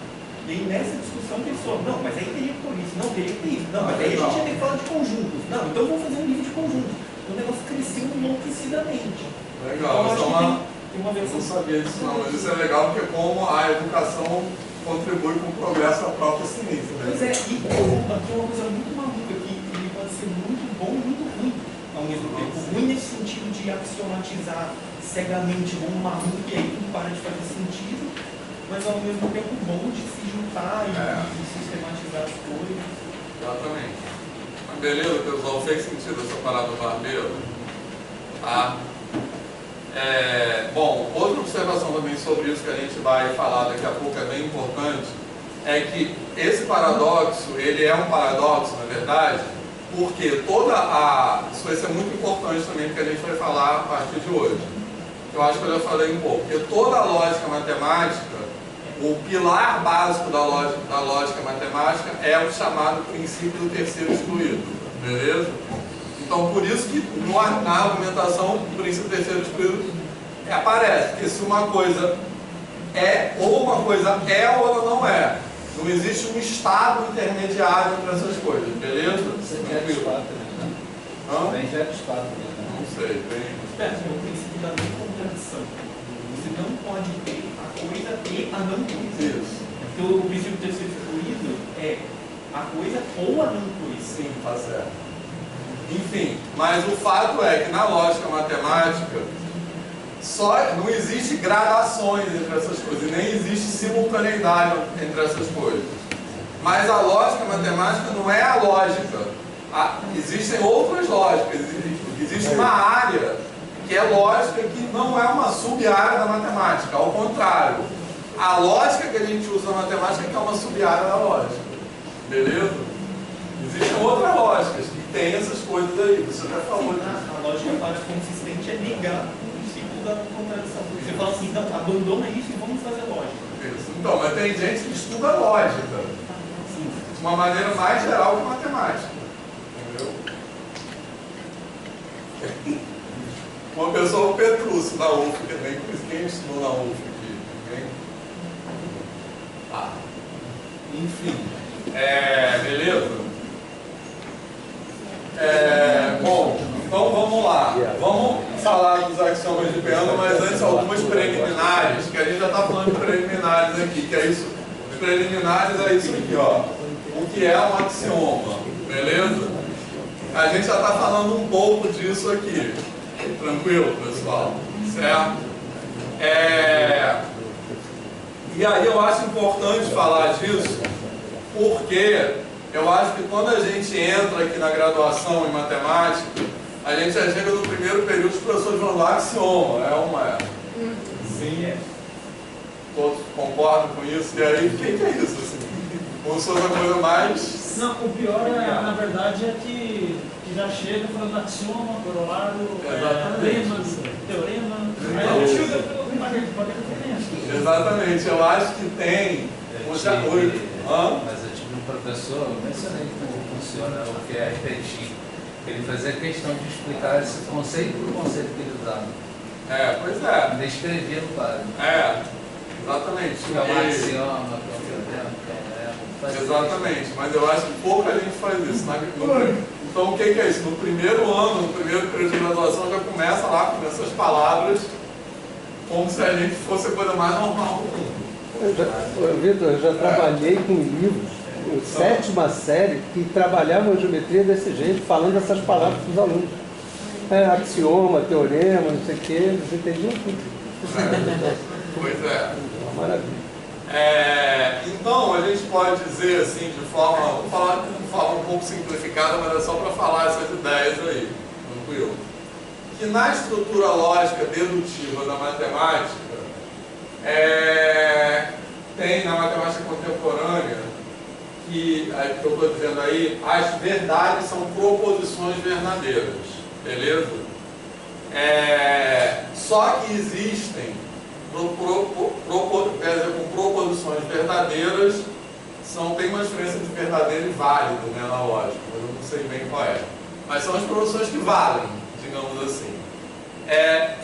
E aí nessa discussão que eles falaram, não, mas aí teria que ter isso, não, teria que ter isso, não, mas aí a gente ia ter que falar de conjuntos. Não, então vamos fazer um livro de conjuntos. O negócio cresceu enlouquecidamente. Legal, então, tem uma eu versão... não sabia disso não, mas isso é legal porque como a educação contribui com o progresso da própria ciência. Né? Pois é, e aqui é uma coisa muito maluca, que ele pode ser muito bom e muito ruim ao mesmo tempo. Ruim nesse sentido de axiomatizar cegamente como maluco e aí tudo para de fazer sentido, mas ao mesmo tempo bom de se juntar e sistematizar as coisas. Exatamente. Mas beleza, pessoal, fez sentido essa parada do barbeiro? Tá? Bom, outra observação também sobre isso que a gente vai falar daqui a pouco é bem importante, é que esse paradoxo, ele é um paradoxo, na verdade, porque isso vai ser muito importante também, porque a gente vai falar a partir de hoje. Eu acho que eu já falei um pouco, porque toda a lógica matemática, o pilar básico da lógica matemática é o chamado princípio do terceiro excluído, beleza? Então, por isso que na argumentação o princípio do terceiro excluído aparece, porque se uma coisa é, ou uma coisa é ou ela não é. Não existe um estado intermediário entre essas coisas, beleza? Você quer Aristóteles, né? Vem de Aristóteles, né? Não sei, bem... É o princípio da não contradição. Você não pode ter a coisa e a não coisa. Isso. Então, o princípio do terceiro excluído é a coisa ou a não coisa. Sim, tá certo. Enfim, mas o fato é que na lógica matemática não existe gradações entre essas coisas, e nem existe simultaneidade entre essas coisas. Mas a lógica matemática não é a lógica. Existem outras lógicas. Existe uma área que é lógica que não é uma sub-área da matemática. Ao contrário, a lógica que a gente usa na matemática é que é uma sub-área da lógica. Beleza? Existem outras lógicas que têm essas coisas aí. Você já falou disso. A lógica para consistente é negar o princípio da contradição. Você fala assim, não, abandona isso e vamos fazer lógica. Isso. Então, mas tem gente que estuda lógica de uma maneira mais geral que matemática. Entendeu? Uma pessoa, o Petrúcio, da UF, que nem quem ensinou na UF aqui. Ninguém? Ah, enfim. Beleza? Bom, então vamos lá. Vamos falar dos axiomas de Peano, mas antes algumas preliminares, que a gente já está falando de preliminares aqui, que é isso. Os preliminares é isso aqui, ó. O que é um axioma, beleza? A gente já está falando um pouco disso aqui. Tranquilo, pessoal? Certo? E aí eu acho importante falar disso, porque eu acho que quando a gente entra aqui na graduação em matemática, a gente já chega no primeiro período, os professores vão lá, axioma, Sim. Todos concordam com isso? E aí, o que é isso? Assim? Como se fosse uma coisa mais... Não, o pior, na verdade, é que já chega falando axioma, corolário, lema, teorema, aí a gente chega pode ter diferença. Exatamente, eu acho que tem... Mas eu tive um professor, eu mencionei como funciona o que é RPT. Ele fazia questão de explicar esse conceito por conceito que ele usava. Pois é. Descrevia no quadro. Exatamente. Que é um axioma, que é um teorema, que é um... Exatamente, mas eu acho que pouca gente faz isso. Então o que é isso? No primeiro ano, no primeiro período de graduação, já começa lá com essas palavras como se a gente fosse a coisa mais normal do mundo. Vitor, eu já trabalhei com livros, sétima série, que trabalhavam a geometria desse jeito, falando essas palavras para os alunos. Axioma, teorema, não sei o quê, eles entendiam tudo. Pois é. Uma maravilha. Então, a gente pode dizer assim, de forma, vou falar de forma um pouco simplificada, mas é só para falar essas ideias aí, tranquilo. Que na estrutura lógica dedutiva da matemática, tem na matemática contemporânea, que eu estou dizendo aí, as verdades são proposições verdadeiras, beleza? Só que existem, quer dizer, com proposições verdadeiras, tem uma diferença de verdadeiro e válido, né, na lógica, mas eu não sei bem qual é. Mas são as proposições que valem, digamos assim.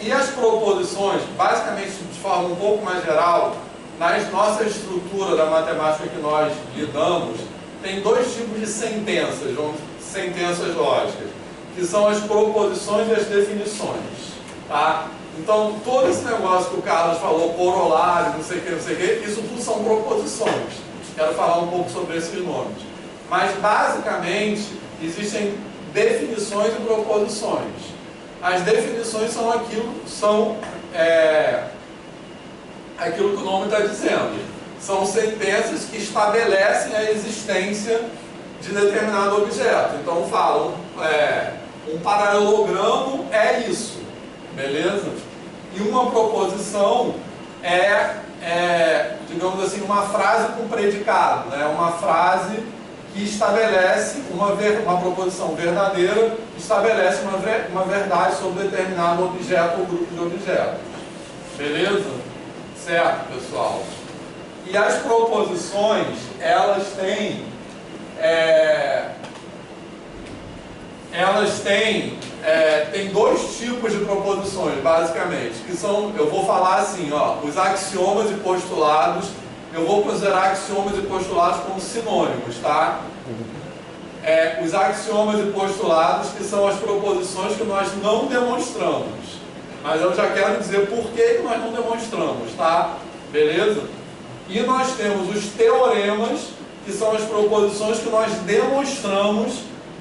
E as proposições, basicamente, de forma um pouco mais geral, na nossa estrutura da matemática que nós lidamos, tem dois tipos de sentenças, sentenças lógicas, que são as proposições e as definições. Tá? Então, todo esse negócio que o Carlos falou, corolário, não sei o que, isso tudo são proposições. Quero falar um pouco sobre esses nomes. Mas, basicamente, existem definições e proposições. As definições são aquilo que o nome está dizendo. São sentenças que estabelecem a existência de determinado objeto. Então, falam, um paralelogramo é isso, beleza? E uma proposição digamos assim, uma frase com predicado, né? Uma frase que estabelece uma proposição verdadeira, estabelece uma verdade sobre determinado objeto ou grupo de objetos. Beleza? Certo, pessoal? E as proposições, elas têm dois tipos de proposições, basicamente, que são, eu vou falar assim, ó, os axiomas e postulados. Eu vou considerar axiomas e postulados como sinônimos, tá? Os axiomas e postulados, que são as proposições que nós não demonstramos. Mas eu já quero dizer por que nós não demonstramos, tá? Beleza? E nós temos os teoremas, que são as proposições que nós demonstramos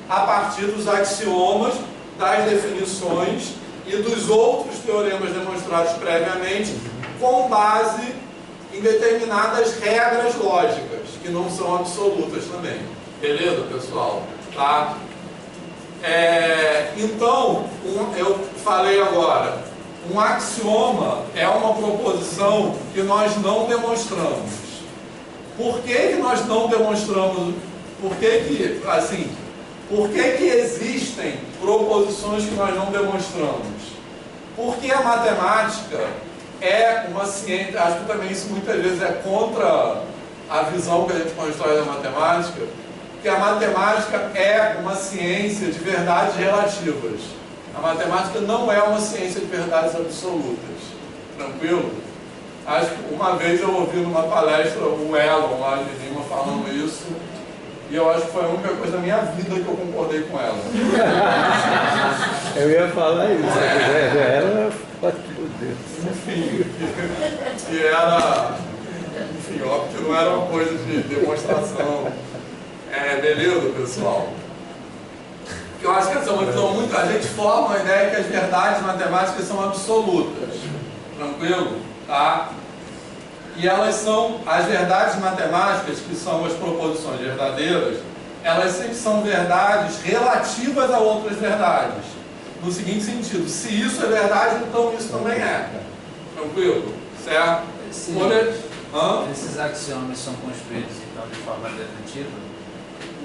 a partir dos axiomas, das definições e dos outros teoremas demonstrados previamente, com base em determinadas regras lógicas, que não são absolutas também. Beleza, pessoal? Tá? Então, eu falei agora, um axioma é uma proposição que nós não demonstramos. Por que nós não demonstramos? Por que existem proposições que nós não demonstramos? Porque a matemática é uma ciência, acho que também isso muitas vezes é contra a visão que a gente constrói da matemática, que a matemática é uma ciência de verdades relativas. A matemática não é uma ciência de verdades absolutas. Tranquilo? Acho que uma vez eu ouvi numa palestra o Elon lá de Lima falando isso, e eu acho que foi a única coisa da minha vida que eu concordei com ela. Eu ia falar isso, ela, meu Deus. Enfim, que era, enfim, óbvio que não era uma coisa de demonstração. Beleza, pessoal? Eu acho que essa é uma visão muito. A gente forma a ideia que as verdades matemáticas são absolutas. Tranquilo? Tá? E elas são, as verdades matemáticas, que são as proposições verdadeiras, elas sempre são verdades relativas a outras verdades. No seguinte sentido, se isso é verdade, então isso também é. Tranquilo? Certo? Esses axiomas são construídos então de forma dedutiva?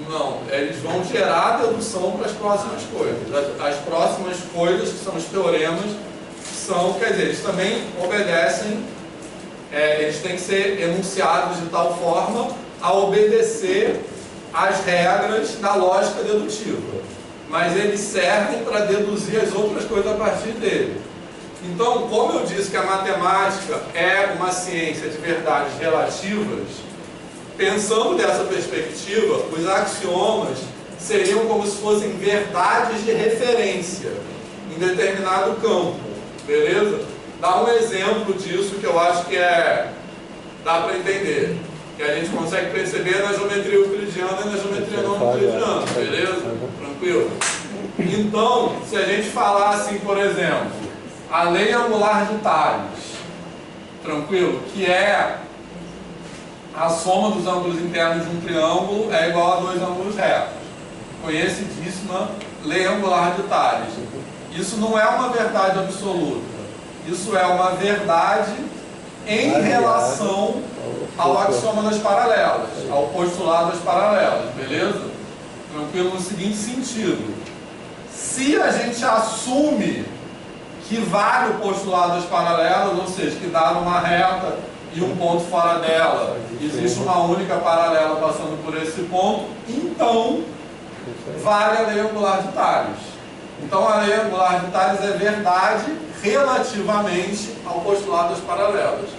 Não, eles vão gerar dedução para as próximas coisas. As próximas coisas, que são os teoremas, são, quer dizer, eles também obedecem, eles têm que ser enunciados de tal forma a obedecer às regras da lógica dedutiva. Mas eles servem para deduzir as outras coisas a partir dele. Então, como eu disse que a matemática é uma ciência de verdades relativas, pensando dessa perspectiva, os axiomas seriam como se fossem verdades de referência em determinado campo, beleza? Dá um exemplo disso que eu acho que dá para entender, que a gente consegue perceber na geometria euclidiana e na geometria não euclidiana, beleza? Tranquilo? Então, se a gente falar assim, por exemplo, a lei angular de Tales, tranquilo? Que é a soma dos ângulos internos de um triângulo é igual a 2 ângulos retos. Conhecidíssima lei angular de Tales. Isso não é uma verdade absoluta. Isso é uma verdade em relação ao axioma das paralelas, ao postulado das paralelas, beleza? Tranquilo no seguinte sentido. Se a gente assume que vale o postulado das paralelas, ou seja, que dá uma reta e um ponto fora dela, existe uma única paralela passando por esse ponto, então vale a lei angular de Tales. Então a lei angular de Tales é verdade relativamente ao postulado das paralelas.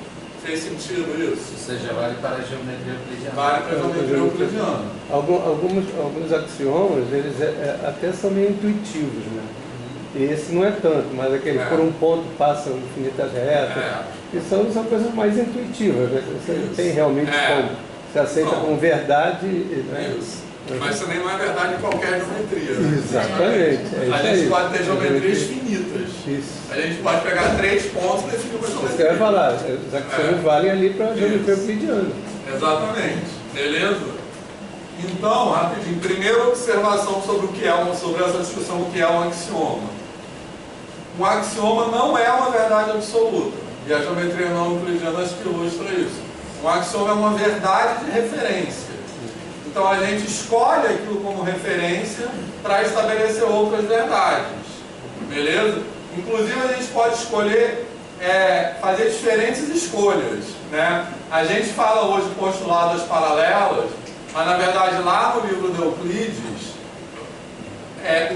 Fez sentido isso? Ou seja, vale para a geometria euclidiana. Vale para a geometria euclidiana. Alguns axiomas, eles até são meio intuitivos, né? E esse não é tanto, mas aquele por um ponto passam infinitas retas. E são coisas mais intuitivas, né? Você tem realmente como. Você aceita como verdade. Né? Isso. Mas também não é verdade em qualquer geometria. Exatamente. A gente pode ter geometrias finitas. Isso. A gente pode pegar 3 pontos e definir uma geometria. Você vai falar, os axiomas valem ali para a geometria euclidiana. Exatamente. Beleza? Então, rapidinho, primeira observação sobre o que é sobre essa discussão, o que é um axioma. Um axioma não é uma verdade absoluta. E a geometria não euclidiana acho que ilustra isso. Um axioma é uma verdade de referência. Então a gente escolhe aquilo como referência para estabelecer outras verdades. Beleza? Inclusive a gente pode escolher, fazer diferentes escolhas. Né? A gente fala hoje postulados paralelas, mas na verdade lá no livro de Euclides,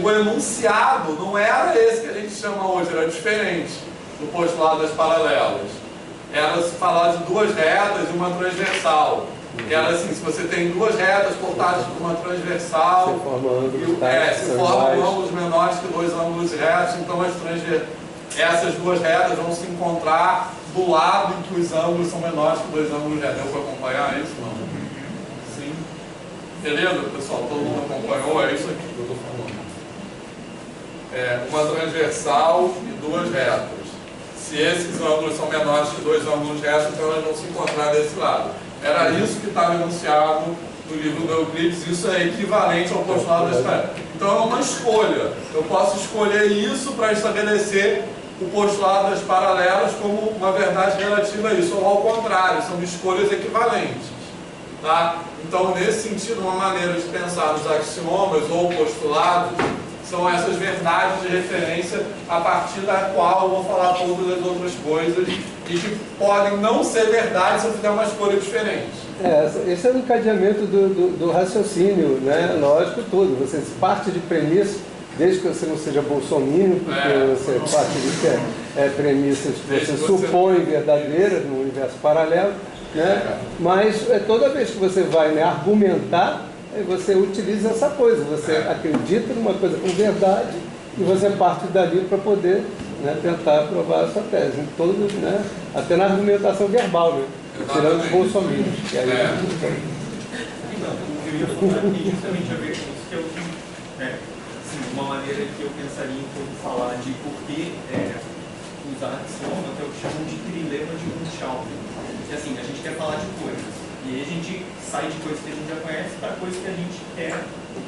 o enunciado não era esse que a gente chama hoje, era diferente do postulado das paralelas. Era se falar de 2 retas e uma transversal. Era assim, se você tem 2 retas cortadas por uma transversal, se formam ângulos menores que 2 ângulos retos, então essas 2 retas vão se encontrar do lado em que os ângulos são menores que 2 ângulos retos. Deu para acompanhar isso? Não? Sim. Beleza, pessoal? Todo mundo acompanhou? É isso aqui que eu estou falando. Uma transversal e 2 retas. Se esses ângulos são menores que 2 ângulos retos, então elas vão se encontrar desse lado. Era isso que estava enunciado no livro do Euclides, isso é equivalente ao postulado das paralelas. Então é uma escolha. Eu posso escolher isso para estabelecer o postulado das paralelas como uma verdade relativa a isso, ou ao contrário, são escolhas equivalentes. Tá? Então, nesse sentido, uma maneira de pensar nos axiomas ou postulados são essas verdades de referência a partir da qual eu vou falar todas as outras coisas e que podem não ser verdade se eu fizer uma escolha diferente. Esse é o encadeamento do raciocínio, né? Lógico, todo. Você parte de premissa desde que você não seja bolsominion, porque você parte de premissas que você supõe verdadeiras no universo paralelo, né? Mas toda vez que você vai, né, argumentar, você utiliza essa coisa, você acredita numa coisa com verdade e você parte dali para poder, né, tentar provar a sua tese, em todos, né, até na argumentação verbal, né? Tirando os bolsominions, que aí Então, eu ia falar aqui justamente a ver com isso, que é o que, assim, uma maneira que eu pensaria em como falar de por que usar axioma, que é o que chamam de trilema de Munchausen. Que assim, a gente quer falar de coisas, e aí a gente sai de coisas que a gente já conhece para coisas que a gente quer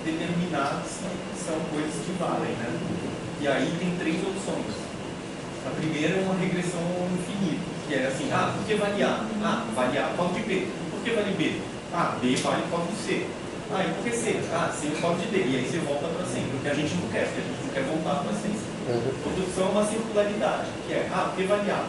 determinar se são coisas que valem, né? E aí tem 3 opções. A primeira é uma regressão ao infinito, que é assim, por que vale A? Vale A pode B. Por que vale B? B vale pode C. E por que C? C pode D. E aí você volta para sempre, o que a gente não quer, porque a gente não quer voltar para sempre. Outra opção é uma circularidade, que é, por que vale A?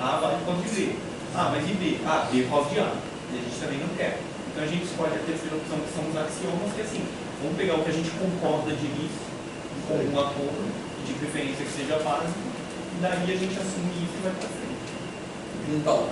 A vale pode B. Mas e B? B pode A. E a gente também não quer. Então a gente escolhe a terceira opção, que são os axiomas, que é assim, vamos pegar o que a gente concorda de início, com um acordo, de preferência que seja básico, e daí a gente assume isso e vai para frente. Então,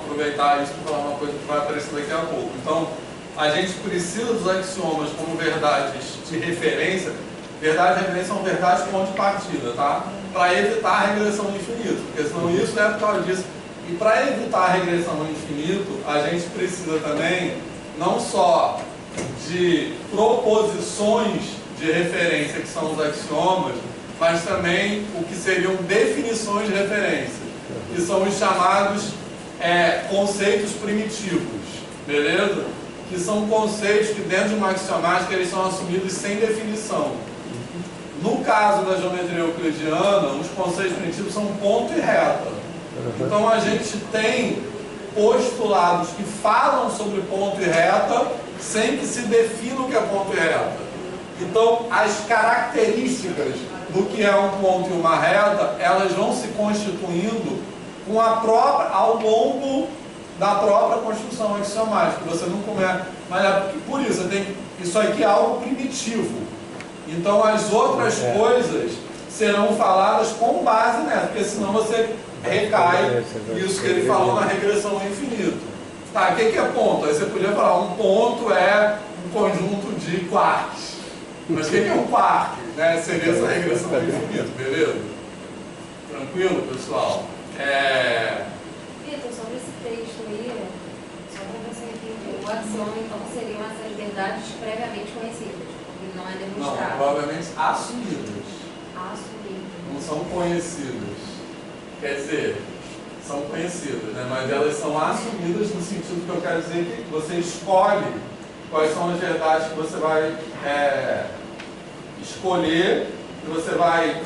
aproveitar isso para falar uma coisa que vai aparecer daqui a pouco. Então, a gente precisa dos axiomas como verdades de referência. Verdade de referência são verdades de ponto de partida, tá? Para evitar a regressão ao infinito, porque senão isso não é por causa disso. E para evitar a regressão ao infinito, a gente precisa também não só de proposições de referência, que são os axiomas, mas também o que seriam definições de referência, que são os chamados conceitos primitivos, beleza? Que são conceitos que dentro de uma axiomática eles são assumidos sem definição. No caso da geometria euclidiana, os conceitos primitivos são ponto e reta. Então a gente tem postulados que falam sobre ponto e reta sem que se defina o que é ponto e reta. Então as características do que é um ponto e uma reta, elas vão se constituindo com ao longo da própria construção axiomática. Você não começa, mas por isso isso aqui é algo primitivo. Então as outras coisas serão faladas com base nessa, porque senão você recai isso que ele falou na regressão ao infinito. O que é ponto? Aí você podia falar, um ponto é um conjunto de quarks. Mas o que é um quark? Né? Seria essa regressão ao infinito, beleza? Tranquilo, pessoal? Vitor, sobre esse texto aí, só para você entender, o axioma então seriam essas verdades previamente conhecidas, porque não é demonstrado. Não, provavelmente assumidas. Assumidas. Não são conhecidas. Quer dizer, são conhecidas, né? Mas elas são assumidas no sentido que eu quero dizer que você escolhe quais são as verdades que você vai escolher, que você vai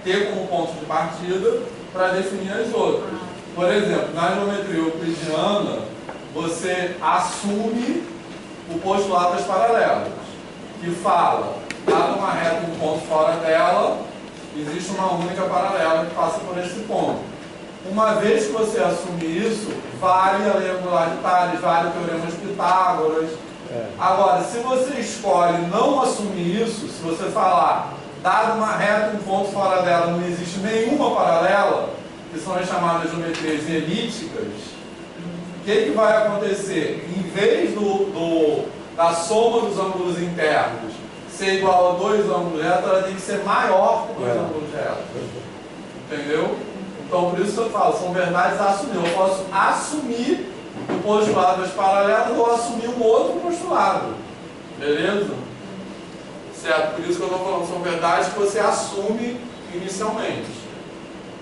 ter como ponto de partida para definir as outras. Por exemplo, na geometria euclidiana, você assume o postulado das paralelas, que fala, dada uma reta um ponto fora dela, existe uma única paralela que passa por esse ponto. Uma vez que você assume isso, vale a lei angular de Tales, vale o teorema de Pitágoras. Agora, se você escolhe não assumir isso, se você falar, dado uma reta um ponto fora dela, não existe nenhuma paralela, que são as chamadas geometrias elípticas, o que vai acontecer? Em vez da soma dos ângulos internos ser igual a 2 ângulos retos, ela tem que ser maior que 2 ângulos retos. Entendeu? Então, por isso que eu falo, são verdades a assumir. Eu posso assumir o postulado das paralelas ou assumir um outro postulado. Beleza? Certo? Por isso que eu estou falando, são verdades que você assume inicialmente.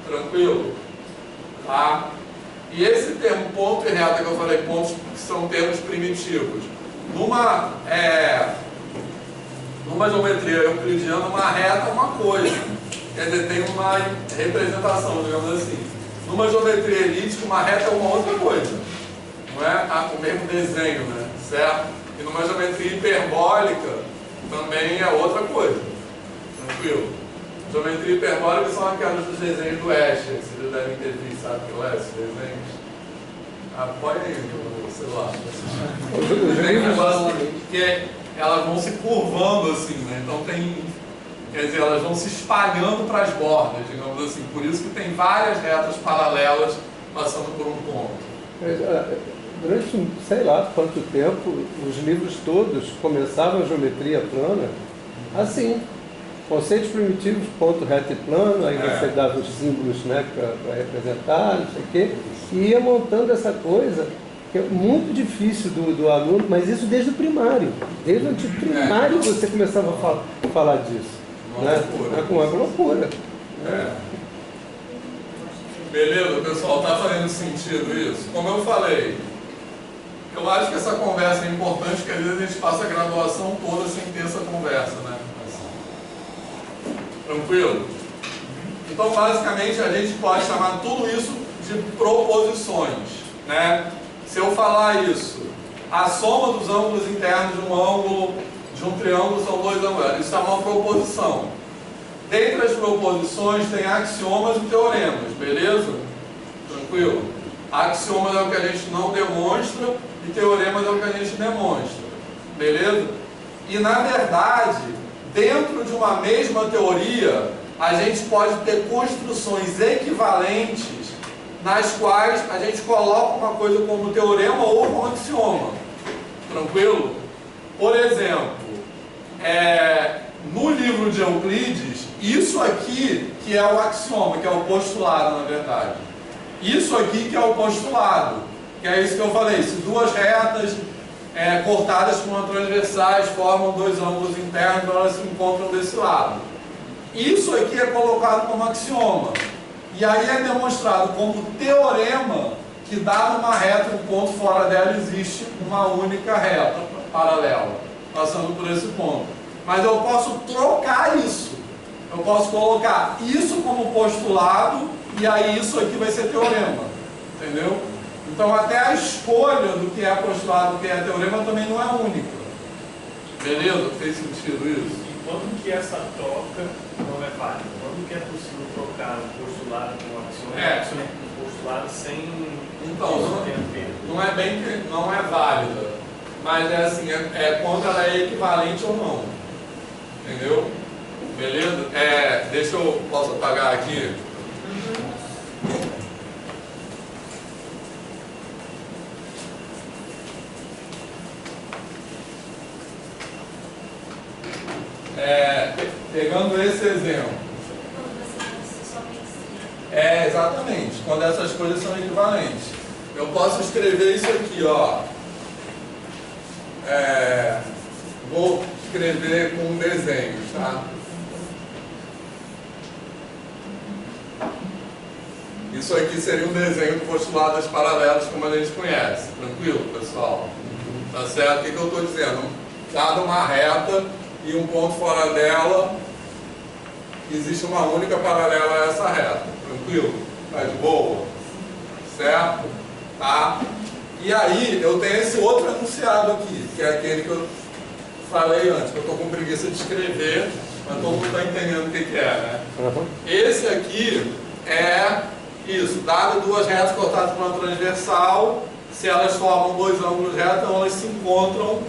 Tranquilo? Tá? E esse termo ponto e reta que eu falei, pontos que são termos primitivos. Numa geometria euclidiana, uma reta é uma coisa. Quer dizer, tem uma representação, digamos assim. Numa geometria elíptica, uma reta é uma outra coisa. Não é o mesmo desenho, né? Certo? E numa geometria hiperbólica, também é outra coisa. Tranquilo? Geometria hiperbólica são aquelas dos desenhos do Escher, que vocês devem ter visto, sabe que é esses desenhos? Põe aí no celular. Que elas vão se curvando assim, né? Então tem Quer dizer, elas vão se espalhando para as bordas, digamos assim. Por isso que tem várias retas paralelas passando por um ponto. Durante, sei lá quanto tempo, os livros todos começavam a geometria plana assim. Conceitos primitivos, ponto, reto e plano, aí você dava os símbolos, né, para representar, não sei o quê, e ia montando essa coisa que é muito difícil do aluno, mas isso desde o primário. Desde o antigo primário você começava a falar disso. Uma loucura. Beleza, pessoal? Tá fazendo sentido isso? Como eu falei, eu acho que essa conversa é importante, porque às vezes a gente passa a graduação toda sem ter essa conversa, né? Tranquilo? Então, basicamente, a gente pode chamar tudo isso de proposições, né? Se eu falar isso, a soma dos ângulos internos de um ângulo, de um triângulo, são dois ângulos. Isso é uma proposição. Dentre as proposições tem axiomas e teoremas, beleza? Tranquilo? Axiomas é o que a gente não demonstra e teoremas é o que a gente demonstra, beleza? E, na verdade, dentro de uma mesma teoria, a gente pode ter construções equivalentes nas quais a gente coloca uma coisa como teorema ou como axioma. Tranquilo? Por exemplo, no livro de Euclides, isso aqui que é o axioma, que é o postulado, na verdade. Isso aqui que é o postulado, que é isso que eu falei. Se duas retas cortadas por uma transversais formam dois ângulos internos, elas se encontram desse lado. Isso aqui é colocado como axioma. E aí é demonstrado como teorema que, dada uma reta, um ponto fora dela, existe uma única reta paralela, passando por esse ponto. Mas eu posso trocar isso. Eu posso colocar isso como postulado, e aí isso aqui vai ser teorema. Entendeu? Então até a escolha do que é postulado e do que é teorema também não é única. Beleza? Fez sentido isso? E quando que essa troca não é válida? Quando que é possível trocar um postulado com um axioma, um postulado sem então, não é válida, mas é assim, quando ela é equivalente ou não. Entendeu? Beleza? Posso apagar aqui? Pegando esse exemplo. Exatamente, quando essas coisas são equivalentes. Eu posso escrever isso aqui, ó. Vou escrever com um desenho, tá? Isso aqui seria um desenho do postulado das paralelas como a gente conhece. Tranquilo, pessoal? Tá certo? O que eu estou dizendo? Dada uma reta e um ponto fora dela, existe uma única paralela a essa reta. Tranquilo? Tá de boa? Certo? Tá? E aí, eu tenho esse outro enunciado aqui, que é aquele que eu falei antes, que eu estou com preguiça de escrever, mas todo mundo está entendendo o que é, né? Esse aqui é isso, dado duas retas cortadas por uma transversal, se elas formam dois ângulos retos, então elas se encontram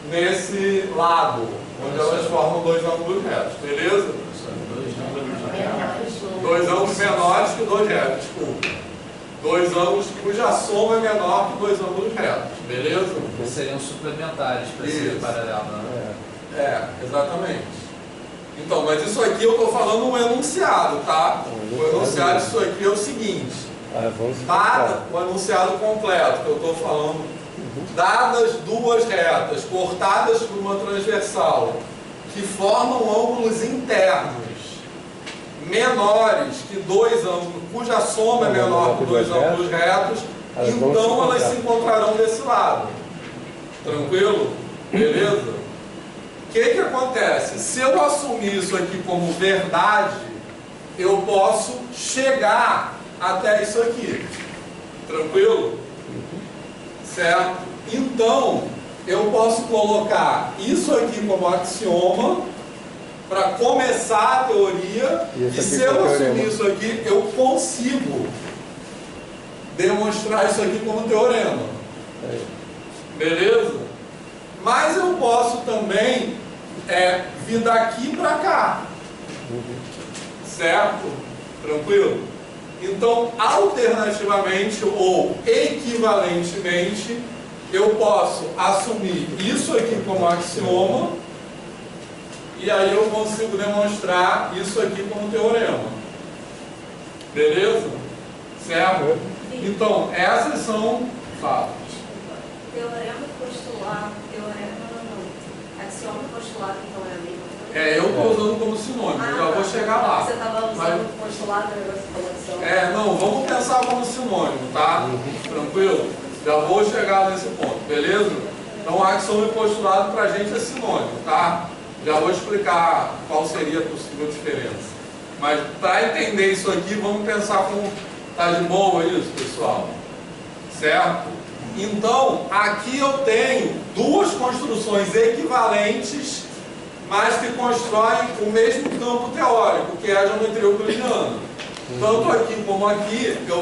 nesse lado, onde elas formam dois ângulos retos, beleza? Dois ângulos menores que dois retos, desculpa. Dois ângulos cuja soma é menor que dois ângulos retos, beleza? Seriam suplementares para ser paralelo, né? Exatamente. Então, mas isso aqui eu estou falando um enunciado, tá? O enunciado disso aqui é o seguinte. Dada o enunciado completo que eu estou falando, dadas duas retas cortadas por uma transversal que formam ângulos internos menores que dois ângulos, cuja soma é menor que dois ângulos retos, então elas se encontrarão desse lado. Tranquilo? Beleza? O que acontece? Se eu assumir isso aqui como verdade, eu posso chegar até isso aqui. Tranquilo? Certo? Então, eu posso colocar isso aqui como axioma para começar a teoria, e se eu assumir isso aqui, eu consigo demonstrar isso aqui como teorema. Beleza? Mas eu posso também vir daqui para cá. Certo? Tranquilo? Então, alternativamente ou equivalentemente, eu posso assumir isso aqui como axioma e aí eu consigo demonstrar isso aqui como teorema. Beleza? Certo? Então, essas são fatos. Teorema e postulado, teorema não. Axioma e postulado, então é a mesma coisa? Eu estou usando como sinônimo, já vou chegar lá. Você estava usando postulado, o negócio de colocação. Não, vamos pensar como sinônimo, tá? Tranquilo? Já vou chegar nesse ponto, beleza? Então, axioma e postulado para a gente é sinônimo, tá? Já vou explicar qual seria a possível diferença. Mas para entender isso aqui, vamos pensar como tá de boa isso, pessoal. Certo? Então, aqui eu tenho duas construções equivalentes, mas que constroem o mesmo campo teórico, que é a geometria euclidiana. Tanto aqui como aqui, eu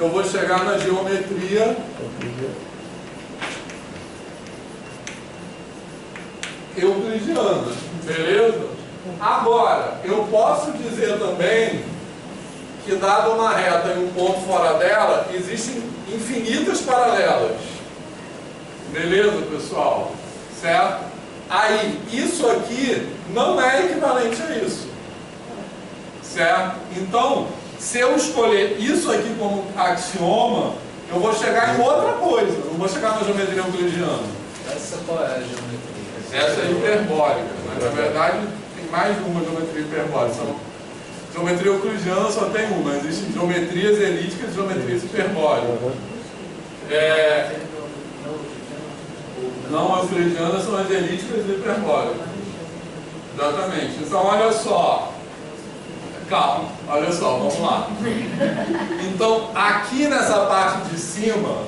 vou chegar na geometria euclidiana, beleza? Agora, eu posso dizer também que, dada uma reta e um ponto fora dela, existem infinitas paralelas. Beleza, pessoal? Certo? Aí, isso aqui não é equivalente a isso. Certo? Então, se eu escolher isso aqui como axioma, eu vou chegar em outra coisa. Não vou chegar na geometria euclidiana. Essa qual é a geometria? Essa é hiperbólica, mas na verdade tem mais de uma geometria hiperbólica. Geometria euclidiana só tem uma, existem geometrias elípticas e geometrias hiperbólicas. Não euclidianas são as elípticas e hiperbólicas. Exatamente. Então olha só. Calma, olha só, vamos lá. Então aqui nessa parte de cima,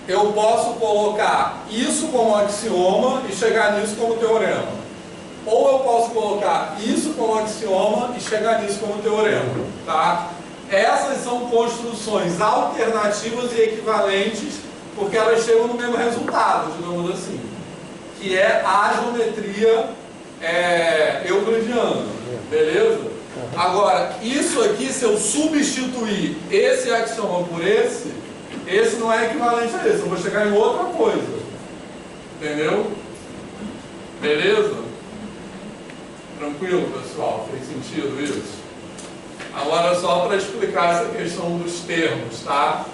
eu posso colocar isso como axioma e chegar nisso como teorema. Ou eu posso colocar isso como axioma e chegar nisso como teorema. Tá? Essas são construções alternativas e equivalentes, porque elas chegam no mesmo resultado, digamos assim, que é a geometria euclidiana. Beleza? Agora, isso aqui, se eu substituir esse axioma por esse não é equivalente a esse, eu vou chegar em outra coisa. Entendeu? Beleza? Tranquilo, pessoal? Fez sentido isso? Agora, só para explicar essa questão dos termos, tá?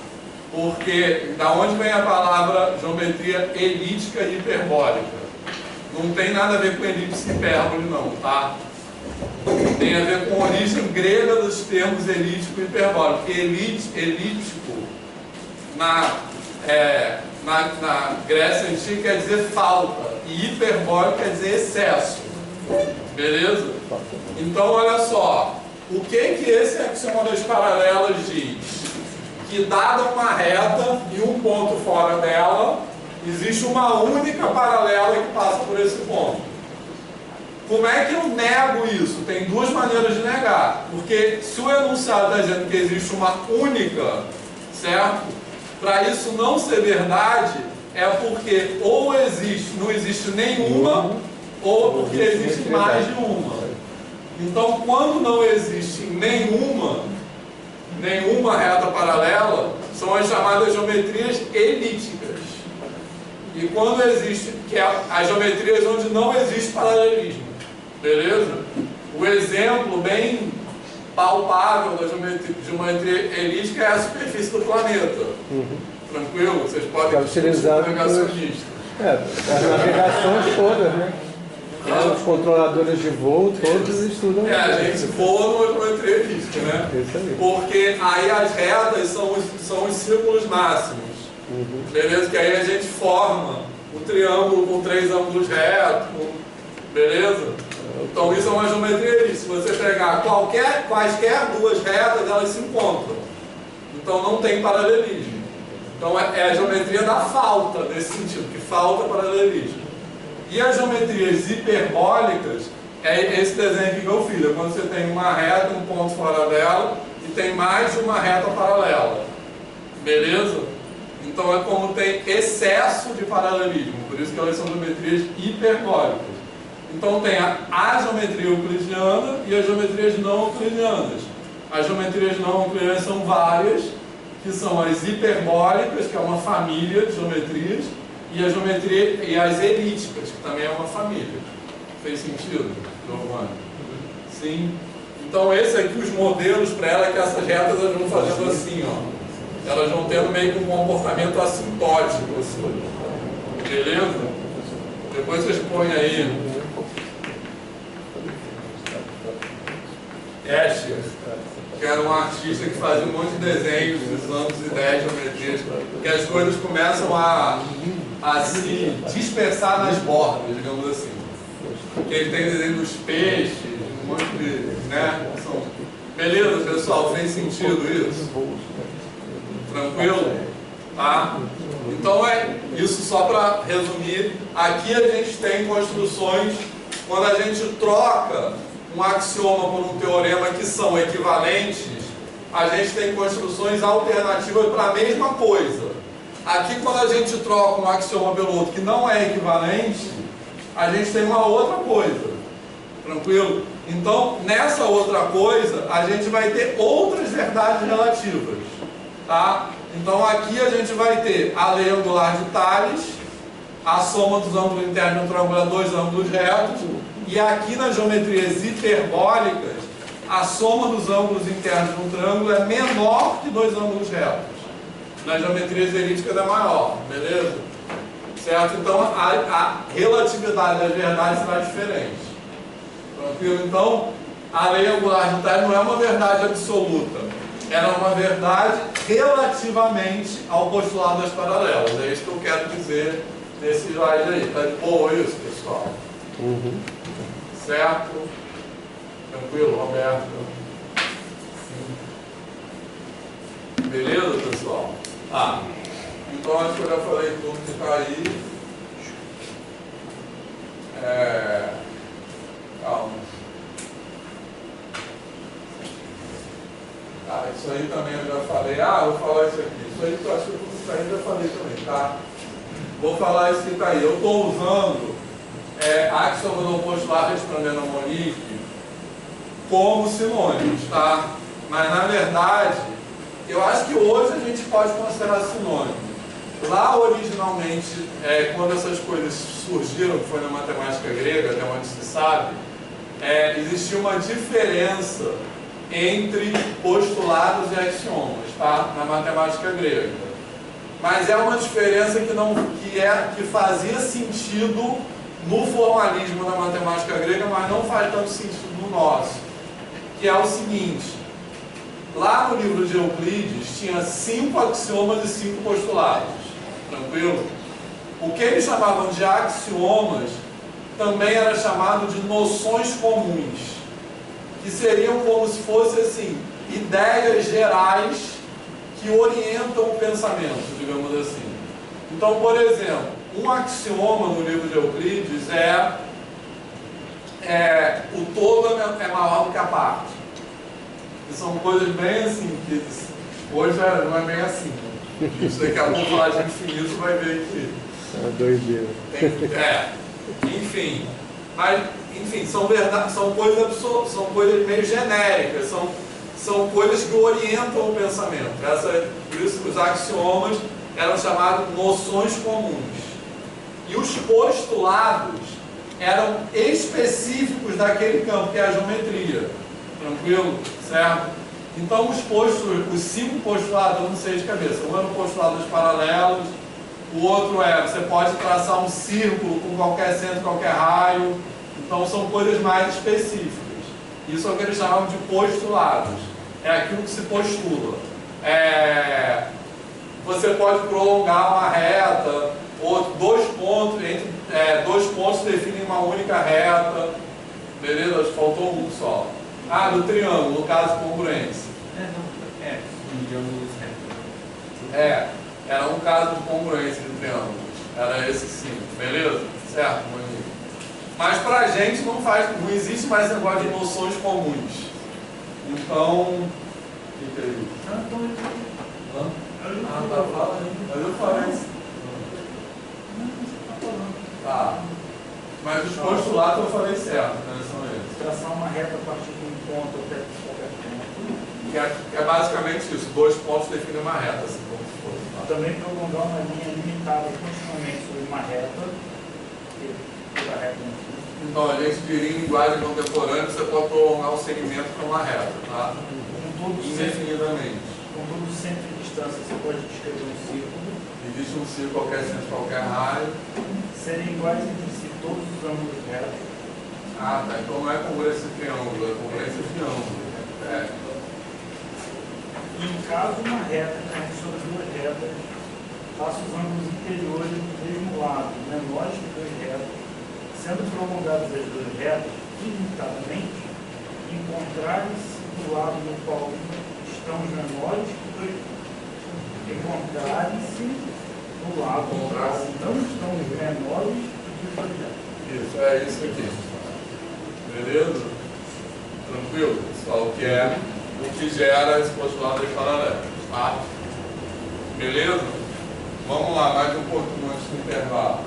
Porque, da onde vem a palavra geometria elíptica e hiperbólica? Não tem nada a ver com elipse e hipérbole, não, tá? Tem a ver com a origem grega dos termos elíptico e hiperbólico. Porque elíptico, na Grécia Antiga, quer dizer falta, e hiperbólico quer dizer excesso. Beleza? Então, olha só, o que esse axioma das paralelas diz? Que, dada uma reta e um ponto fora dela, existe uma única paralela que passa por esse ponto. Como é que eu nego isso? Tem duas maneiras de negar. Porque se o enunciado está dizendo que existe uma única, certo? Para isso não ser verdade, é porque ou não existe nenhuma, ou porque existe mais de uma. Então, quando não existe nenhuma reta paralela, são as chamadas geometrias elípticas. E quando existe, que é as geometrias onde não existe paralelismo. Beleza? O exemplo bem palpável da geometria elíptica é a superfície do planeta. Tranquilo? Vocês podem utilizar negacionistas. As navegações todas, né? Os controladores de voo, todos estudam. A gente voa numa geometria elíptica, né? Isso aí. Porque aí as retas são os círculos máximos. Beleza? Que aí a gente forma um triângulo com 3 ângulos retos. Beleza? Então isso é uma geometria elíptica. Se você pegar quaisquer duas retas, elas se encontram. Então não tem paralelismo. Então é a geometria da falta, nesse sentido, que falta paralelismo. E as geometrias hiperbólicas é esse desenho aqui que eu fiz. É quando você tem uma reta, um ponto fora dela, e tem mais de uma reta paralela. Beleza? Então é como tem excesso de paralelismo. Por isso que elas são geometrias hiperbólicas. Então tem a geometria euclidiana e as geometrias não euclidianas. As geometrias não euclidianas são várias, que são as hiperbólicas, que é uma família de geometrias, e as elípticas, que também é uma família. Fez sentido, Giovanni? Sim. Então esse aqui, os modelos para ela, que essas retas elas vão fazendo assim, ó. Elas vão tendo meio que um comportamento assintótico, assim. Beleza? Depois vocês põem aí. Escher, que era um artista que fazia um monte de desenhos usando as ideias geometrias, que as coisas começam a se dispersar nas bordas, digamos assim. Que ele tem desenho dos peixes, um monte de, né? Beleza, pessoal? Fez sentido isso? Tranquilo? Tá? Então é isso, só para resumir. Aqui a gente tem construções, quando a gente troca um axioma por um teorema que são equivalentes, a gente tem construções alternativas para a mesma coisa. Aqui, quando a gente troca um axioma pelo outro que não é equivalente, a gente tem uma outra coisa. Tranquilo? Então, nessa outra coisa, a gente vai ter outras verdades relativas. Tá? Então, aqui a gente vai ter a lei angular de Thales, a soma dos ângulos internos de um triângulo é 2 ângulos retos, e aqui nas geometrias hiperbólicas, a soma dos ângulos internos de um triângulo é menor que 2 ângulos retos. Nas geometrias elípticas é maior, beleza? Certo? Então a relatividade das verdades será diferente. Tranquilo? Então, a lei angular de Thales não é uma verdade absoluta. Ela é uma verdade relativamente ao postulado das paralelas. É isso que eu quero dizer nesse slide aí. Tá de boa isso, pessoal? Certo? Tranquilo, Roberto? Sim. Beleza, pessoal? Então acho que eu já falei tudo que está aí. Calma. Isso aí também eu já falei. Vou falar isso aqui. Isso aí eu acho que isso aí eu já falei também, tá? Vou falar isso que está aí. Eu estou usando axioma do postulado respondendo a Monique como sinônimos, tá? Mas na verdade, eu acho que hoje a gente pode considerar sinônimo. Lá originalmente, quando essas coisas surgiram, que foi na matemática grega, até onde se sabe, existia uma diferença entre postulados e axiomas, tá? Na matemática grega. Mas é uma diferença que fazia sentido no formalismo da matemática grega, mas não faz tanto sentido no nosso. Que é o seguinte: lá no livro de Euclides tinha 5 axiomas e 5 postulados. Tranquilo? O que eles chamavam de axiomas também era chamado de noções comuns, que seriam como se fossem assim, ideias gerais que orientam o pensamento, digamos assim. Então, por exemplo, um axioma no livro de Euclides o todo é maior do que a parte. E são coisas bem assim, que hoje não é bem assim. Isso daqui a pouco falar de infinito vai ver que... É doideira. Enfim. Mas, enfim, são coisas meio genéricas, são coisas que orientam o pensamento. Por isso os axiomas eram chamados noções comuns. E os postulados eram específicos daquele campo, que é a geometria. Tranquilo? Certo? Então os 5 postulados, eu não sei de cabeça. Um é o postulado dos paralelos, o outro você pode traçar um círculo com qualquer centro, qualquer raio. Então são coisas mais específicas. Isso é o que eles chamavam de postulados. É aquilo que se postula. Você pode prolongar uma reta, ou 2 pontos, entre 2 pontos definem uma única reta. Beleza? Faltou um só. Do triângulo, no caso congruência. De ângulos retos. Era um caso de congruência de triângulos. Era esse sim. Beleza? Certo, Monique? Mas pra gente não existe mais esse negócio de noções comuns. Então, o que é isso? Tá falando. Mas eu falei isso. Tá. Mas os postulados eu falei certo, né? São eles. Traçar uma reta a partir de um ponto até qualquer ponto. Que é basicamente isso, 2 pontos definem uma reta, assim como se fosse. Tá? Também prolongar uma linha limitada continuamente sobre uma reta, porque toda reta não existe. Então, a gente diria em linguagem contemporânea, você pode prolongar um segmento para uma reta, tá? Indefinidamente. Com todo o centro de distância, você pode descrever um círculo. Existe um círculo, qualquer centro, qualquer raio. Serem iguais entre si todos os ângulos retos. Ah, tá. Então não é congruência de triângulo, é congruência de ângulo. É. E em caso uma reta caia sobre 2 retas, faça os ângulos interiores do mesmo lado, menores que 2 retas, sendo prolongadas as 2 retas ilimitadamente, encontrarem-se do lado no qual estão os menores que 2 retas. Encontrarem-se do lado no qual não estão os menores que 2 retas. Isso, é isso aqui. Beleza? Tranquilo? Pessoal, que é o que gera esse postulado de paralelos, tá? Beleza? Vamos lá, mais um pouquinho antes do intervalo.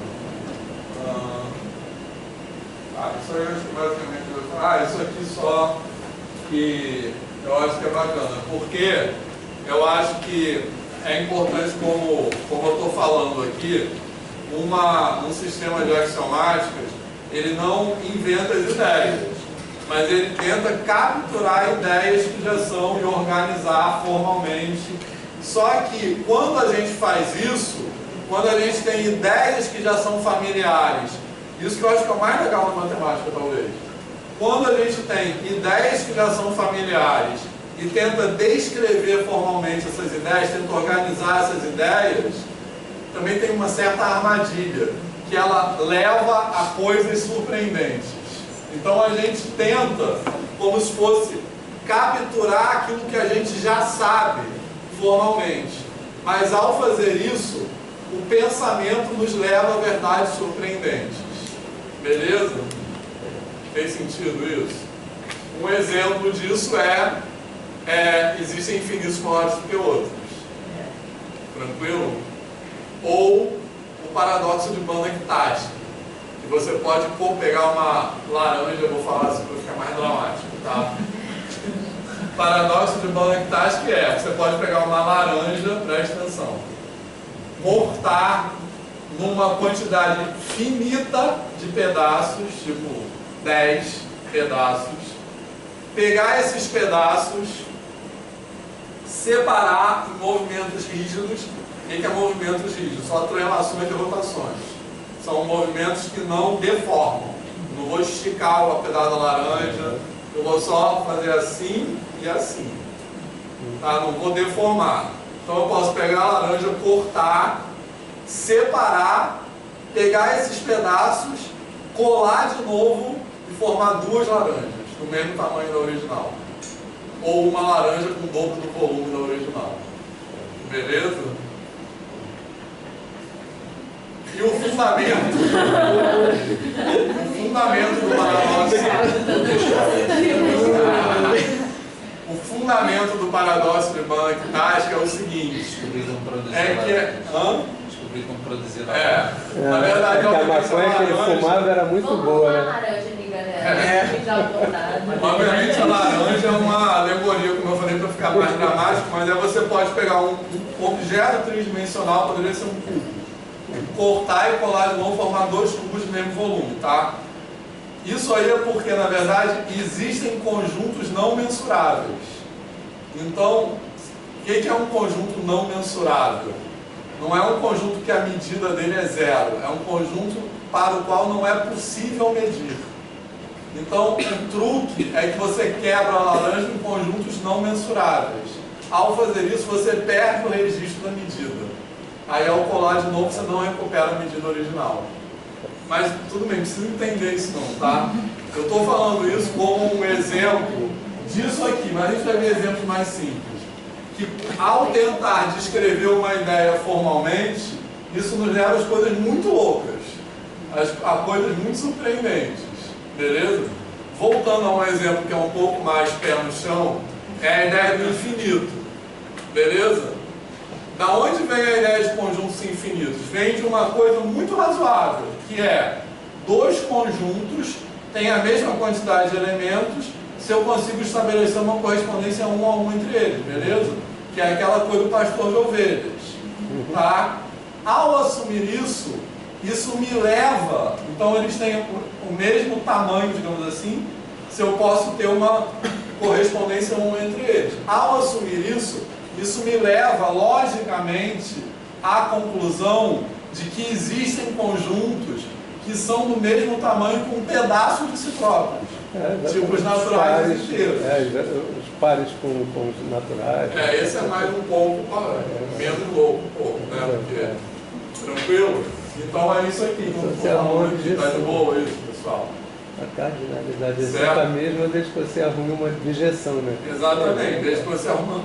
Isso aí eu acho que basicamente eu vou falar. Isso aqui só que eu acho que é bacana, porque eu acho que é importante, como eu estou falando aqui, um sistema de axiomáticas, ele não inventa as ideias, mas ele tenta capturar ideias que já são e organizar formalmente. Só que quando a gente faz isso, quando a gente tem ideias que já são familiares, isso que eu acho que é o mais legal na matemática, talvez. Quando a gente tem ideias que já são familiares e tenta descrever formalmente essas ideias, tenta organizar essas ideias, também tem uma certa armadilha, que ela leva a coisas surpreendentes. Então a gente tenta, como se fosse, capturar aquilo que a gente já sabe formalmente. Mas ao fazer isso, o pensamento nos leva a verdades surpreendentes. Beleza? Tem sentido isso? Um exemplo disso existem infinitos maiores do que outros. Tranquilo? Ou o paradoxo de Banach-Tarski, que você pode pegar uma laranja, eu vou falar assim para ficar mais dramático, tá? O paradoxo de Banach-Tarski você pode pegar uma laranja, presta atenção, cortar numa quantidade finita de pedaços, tipo 10 pedaços, pegar esses pedaços, separar em movimentos rígidos. O que é movimentos rígidos? Só translações e rotações. São movimentos que não deformam. Não vou esticar o pedaço da laranja, eu vou só fazer assim e assim. Tá? Não vou deformar. Então eu posso pegar a laranja, cortar, separar, pegar esses pedaços, colar de novo e formar 2 laranjas, do mesmo tamanho da original. Ou uma laranja com o dobro do volume da original. Beleza? E o fundamento do paradoxo. O fundamento do paradoxo de Banach-Tarski é o seguinte. Descobrir como produzir. Descobrir como produzir. Na verdade, a maconha que ele fumava era muito boa, né? Laranja ali, galera. Obviamente a laranja é uma alegoria, como eu falei, para ficar mais dramático, mas aí você pode pegar um objeto tridimensional, poderia ser um cubo, cortar e colar de novo, formar 2 cubos do mesmo volume, tá? Isso aí é porque, na verdade, existem conjuntos não mensuráveis. Então, o que é um conjunto não mensurável? Não é um conjunto que a medida dele é 0, é um conjunto para o qual não é possível medir. Então, o truque é que você quebra a laranja em conjuntos não mensuráveis. Ao fazer isso, você perde o registro da medida. Aí, ao colar de novo, você não recupera a medida original. Mas, tudo bem, não precisa entender isso não, tá? Eu estou falando isso como um exemplo disso aqui, mas a gente vai ver exemplos mais simples. Que, ao tentar descrever uma ideia formalmente, isso nos leva às coisas muito loucas, a coisas muito surpreendentes. Beleza? Voltando a um exemplo que é um pouco mais pé no chão, é a ideia do infinito. Beleza? Da onde vem a ideia de conjuntos infinitos? Vem de uma coisa muito razoável, que é dois conjuntos têm a mesma quantidade de elementos se eu consigo estabelecer uma correspondência 1 a 1 entre eles, beleza? Que é aquela coisa do pastor de ovelhas. Tá? Ao assumir isso, isso me leva, então eles têm o mesmo tamanho, digamos assim, se eu posso ter uma correspondência 1 entre eles. Ao assumir isso, isso me leva, logicamente, à conclusão de que existem conjuntos que são do mesmo tamanho com pedaços de si próprios. Tipo os naturais pares, inteiros. Os pares com os naturais. Esse é mais um pouco, menos louco, um pouco, né? Porque, tranquilo? Então é isso aqui. Está de boa isso, pessoal? A cardinalidade exata é a mesma desde que você arrume uma dijeção, né? Exatamente, desde que você arruma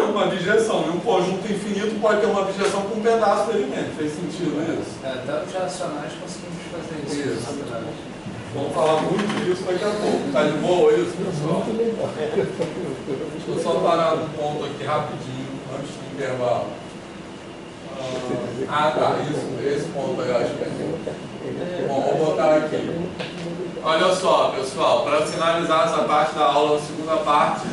uma bijeção. E um conjunto infinito pode ter uma bijeção com um pedaço de elemento. Fez sentido isso? Até os racionais conseguimos fazer isso. Vamos falar muito disso daqui a pouco. Tá de boa isso, pessoal? Deixa eu só parar um ponto aqui rapidinho, antes do intervalo. Tá, isso, esse ponto aí eu acho que é. Bom, vou botar aqui. Olha só, pessoal, para finalizar essa parte da aula, a segunda parte,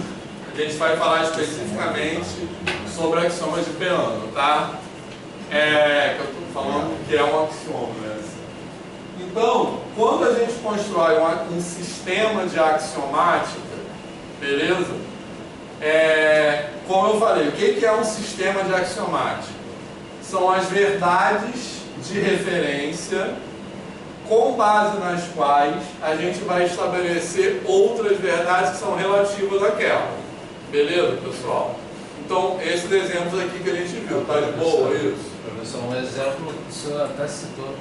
a gente vai falar especificamente sobre axiomas de Peano, tá? Que eu estou falando que é um axioma, né? Então, quando a gente constrói um sistema de axiomática, beleza? Como eu falei, o que é um sistema de axiomática? São as verdades de referência com base nas quais a gente vai estabelecer outras verdades que são relativas àquela. Beleza, pessoal? Então, esses exemplos aqui que a gente viu, tá de boa isso? Professor, um exemplo que o senhor até citou,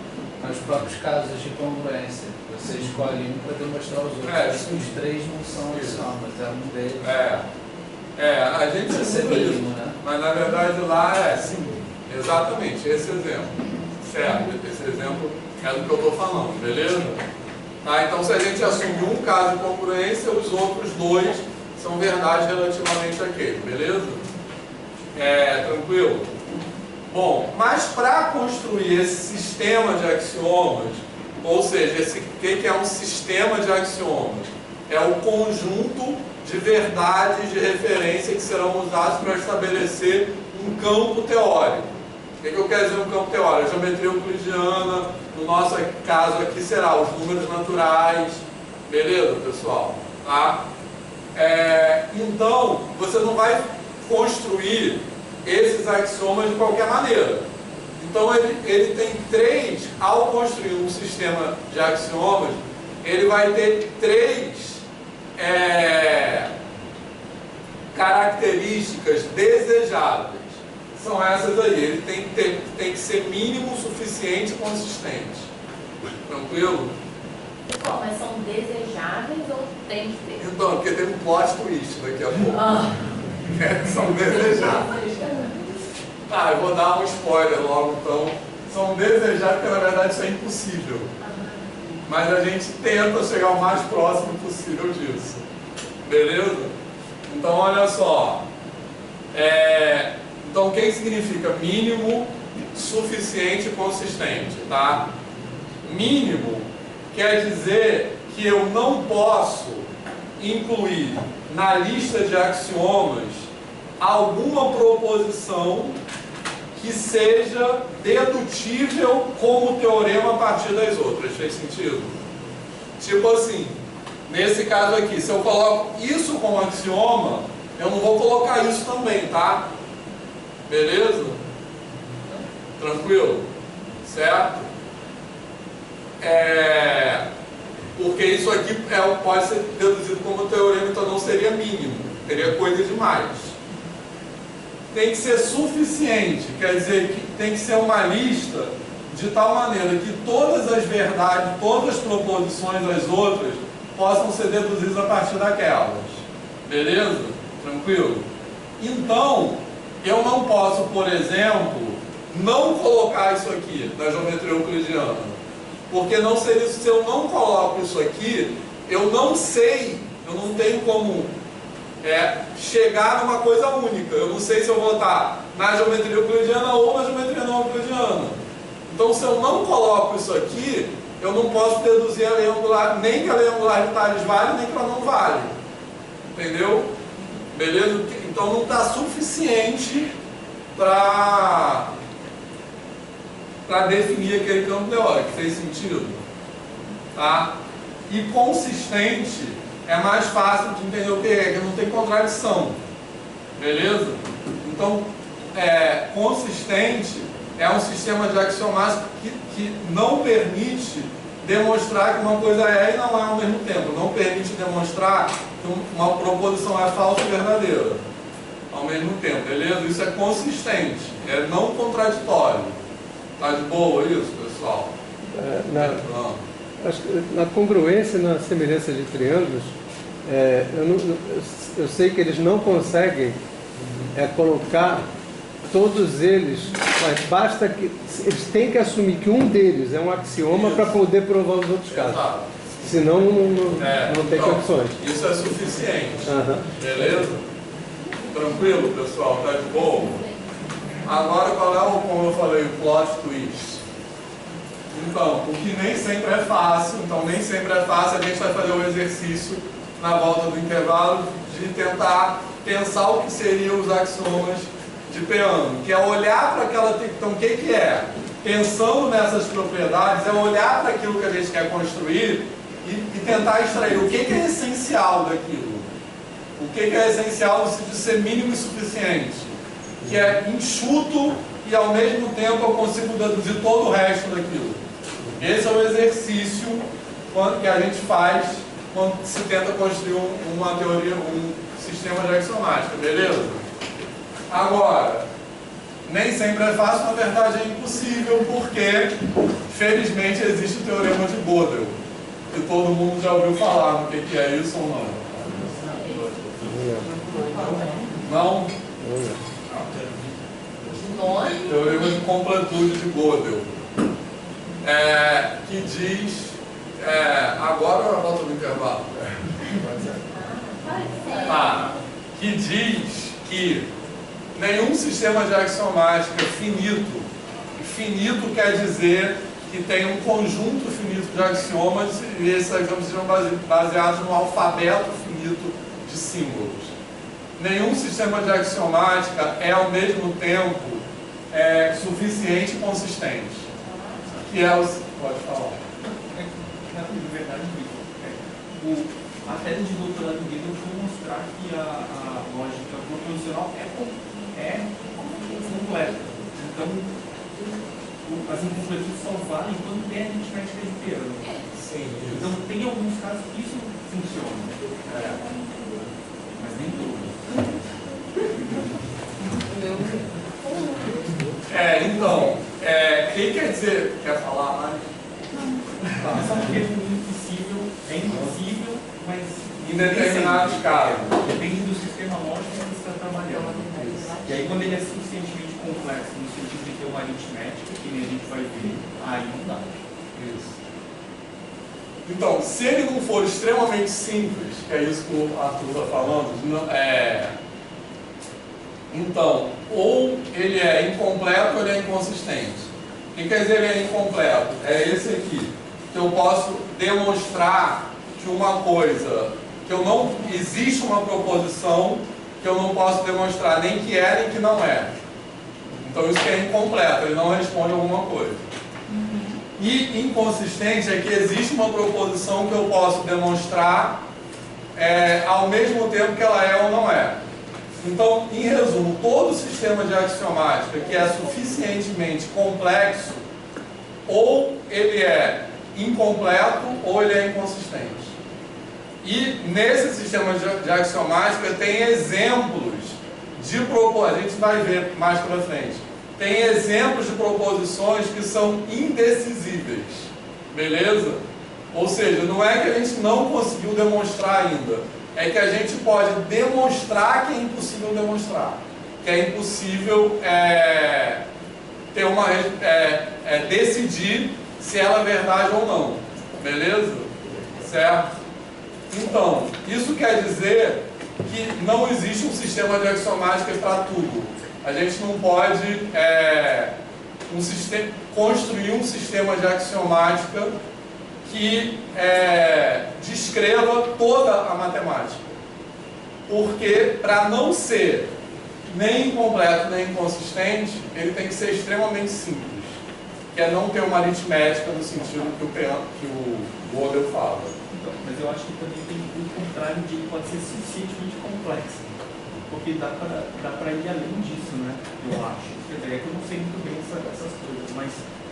nos próprios casos de congruência. Você escolhe um para demonstrar os outros. Os três não são axiomas, é um deles. A gente usa isso, né? Mas na verdade lá sim, exatamente, esse exemplo. Certo, esse exemplo é do que eu estou falando, beleza? Tá, então se a gente assume um caso de congruência, os outros dois são verdades relativamente àquele, beleza? Tranquilo? Bom, mas para construir esse sistema de axiomas, ou seja, o que é um sistema de axiomas? É o conjunto de verdades de referência que serão usados para estabelecer um campo teórico. O que eu quero dizer um campo teórico? A geometria euclidiana, no nosso caso aqui será os números naturais, beleza, pessoal? Tá? Então, você não vai construir esses axiomas de qualquer maneira. Então ele tem três, ao construir um sistema de axiomas, ele vai ter três características desejáveis. São essas aí. Ele tem que ser mínimo, suficiente e consistente. Tranquilo? Pessoal, mas são desejáveis ou tem que ter? Então, porque tem um plot twist daqui a pouco. São desejáveis. Eu vou dar um spoiler logo, então. São desejáveis, porque na verdade isso é impossível. Mas a gente tenta chegar o mais próximo possível disso. Beleza? Então, olha só. Então, o que significa mínimo, suficiente e consistente? Tá? Mínimo quer dizer que eu não posso incluir na lista de axiomas alguma proposição que seja dedutível como teorema a partir das outras. Fez sentido? Tipo assim, nesse caso aqui, se eu coloco isso como axioma, eu não vou colocar isso também, tá? Beleza? Tranquilo? Certo? Porque isso aqui pode ser deduzido como teorema, então não seria mínimo, teria coisa demais. Tem que ser suficiente, quer dizer que tem que ser uma lista de tal maneira que todas as verdades, todas as proposições das outras possam ser deduzidas a partir daquelas. Beleza? Tranquilo? Então, eu não posso, por exemplo, não colocar isso aqui na geometria euclidiana. Porque não seria, se eu não coloco isso aqui, eu não sei, eu não tenho como chegar numa coisa única. Eu não sei se eu vou estar na geometria euclidiana ou na geometria não euclidiana. Então, se eu não coloco isso aqui, eu não posso deduzir a lei angular, nem que a lei angular de Tales vale, nem que ela não vale. Entendeu? Beleza? Então não está suficiente para definir aquele campo teórico. Fez sentido? Tá? E consistente é mais fácil de entender o que é, que não tem contradição. Beleza? Então, consistente é um sistema de axiomas que não permite demonstrar que uma coisa é e não é ao mesmo tempo. Não permite demonstrar que uma proposição é falsa e verdadeira ao mesmo tempo. Beleza? Isso é consistente, é não contraditório. Tá de boa isso, pessoal? Acho que na congruência e na semelhança de triângulos, eu sei que eles não conseguem colocar todos eles, mas basta que eles têm que assumir que um deles é um axioma para poder provar os outros casos. Exato. Senão não tem então, condições. Isso é suficiente. Beleza? Tranquilo, pessoal? Tá de boa? Agora, qual é como eu falei, o plot twist? Então, o que nem sempre é fácil, a gente vai fazer um exercício na volta do intervalo de tentar pensar o que seriam os axiomas de Peano, que é olhar para aquela... Então, o que é? Pensando nessas propriedades, é olhar para aquilo que a gente quer construir e tentar extrair o que é essencial daquilo. O que é essencial no sentido de ser mínimo e suficiente, que é enxuto e ao mesmo tempo eu consigo deduzir todo o resto daquilo. Esse é o exercício que a gente faz quando se tenta construir uma teoria, um sistema de axiomática, beleza? Agora, nem sempre é fácil, na verdade é impossível, porque felizmente existe o teorema de Gödel, que todo mundo já ouviu falar no que é isso ou não. Não? Teorema de completude de Gödel. Que diz... agora ou na volta do intervalo? Que diz que nenhum sistema de axiomática finito, finito quer dizer que tem um conjunto finito de axiomas e esses axiomas sejam baseados no alfabeto finito de símbolos. Nenhum sistema de axiomática é ao mesmo tempo suficiente e consistente. Que é os... Pode falar. Na verdade, a tese de doutorado do Gödel foi mostrar que a lógica proposicional é completa. Então, as incompletudes só valem quando tem a aritmética de Peano. Então, tem alguns casos que isso funciona. Mas nem todos. Então, o que quer dizer? Quer falar mais? Não. Só porque é impossível, mas em determinados casos. Depende do sistema lógico que você está trabalhando. E aí, quando ele é suficientemente complexo, no sentido de ter uma aritmética, que nem a gente vai ver, aí não dá. Isso. Então, se ele não for extremamente simples, que é isso que o Arthur está falando, então, ou ele é incompleto ou ele é inconsistente. O que quer dizer ele é incompleto? É esse aqui, que eu posso demonstrar que uma coisa, que eu não existe uma proposição que eu não posso demonstrar nem que é nem que não é. Então isso que é incompleto, ele não responde alguma coisa. E inconsistente é que existe uma proposição que eu posso demonstrar ao mesmo tempo que ela é ou não é. Então, em resumo, todo sistema de axiomática que é suficientemente complexo, ou ele é incompleto ou ele é inconsistente. E nesse sistema de axiomática tem exemplos de proposições, a gente vai ver mais para frente, tem exemplos de proposições que são indecisíveis, beleza? Ou seja, não é que a gente não conseguiu demonstrar ainda, é que a gente pode demonstrar que é impossível demonstrar, que é impossível ter decidir se ela é verdade ou não, beleza? Certo? Então, isso quer dizer que não existe um sistema de axiomática para tudo. A gente não pode construir um sistema de axiomática que descreva toda a matemática. Porque, para não ser nem incompleto nem inconsistente, ele tem que ser extremamente simples, que é não ter uma aritmética no sentido que o Gödel fala. Então, mas eu acho que também tem o contrário de pode ser suficientemente complexo, porque dá para ir além disso, né? Eu acho. Quer dizer, é que eu não sei muito bem essas coisas, mas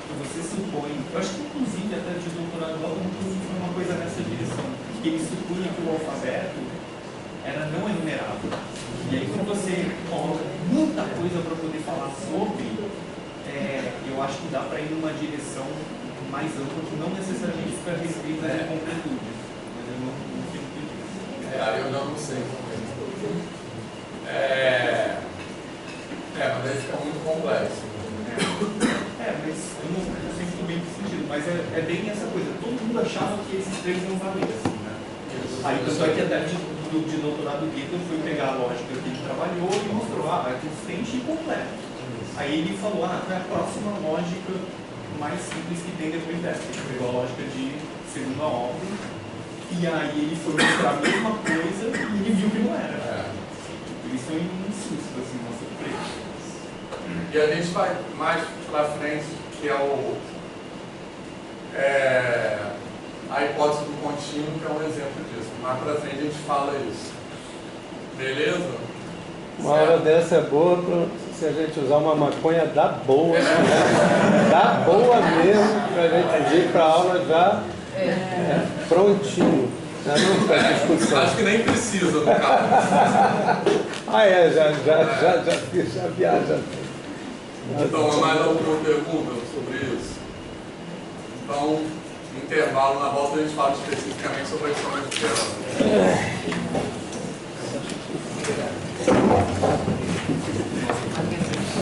você supõe, eu acho que inclusive até de doutorado logo foi uma coisa nessa direção, que ele supunha que o alfabeto era não enumerável. E aí quando você coloca muita coisa para poder falar sobre, eu acho que dá para ir numa direção mais ampla, que não necessariamente fica restrita de completude. Mas eu não sei o que diz. Eu não sei também. Mas aí fica muito complexo. Mas eu não sei muito bem o sentido, mas é bem essa coisa. Todo mundo achava que esses três não valiam, assim, né? Aí tanto é que até de doutorado do Gödel foi pegar a lógica que ele trabalhou e mostrou, é consistente e completo. Aí ele falou, qual é a próxima lógica mais simples que tem depois dessa? Ele pegou a lógica de segunda ordem, e aí ele foi mostrar a mesma coisa e ele viu que não era. Eles são em susto, assim, uma surpresa. E a gente vai mais para frente, que a hipótese do contínuo, que é um exemplo disso. Mais para frente a gente fala isso. Beleza? Uma hora dessa é boa se a gente usar uma maconha da boa, da boa mesmo, para a gente vir para a aula já prontinho. Não para discussão. Acho que nem precisa, no caso. Já viaja. Então, mais alguma pergunta sobre isso? Então, intervalo, na volta a gente fala especificamente sobre a questão de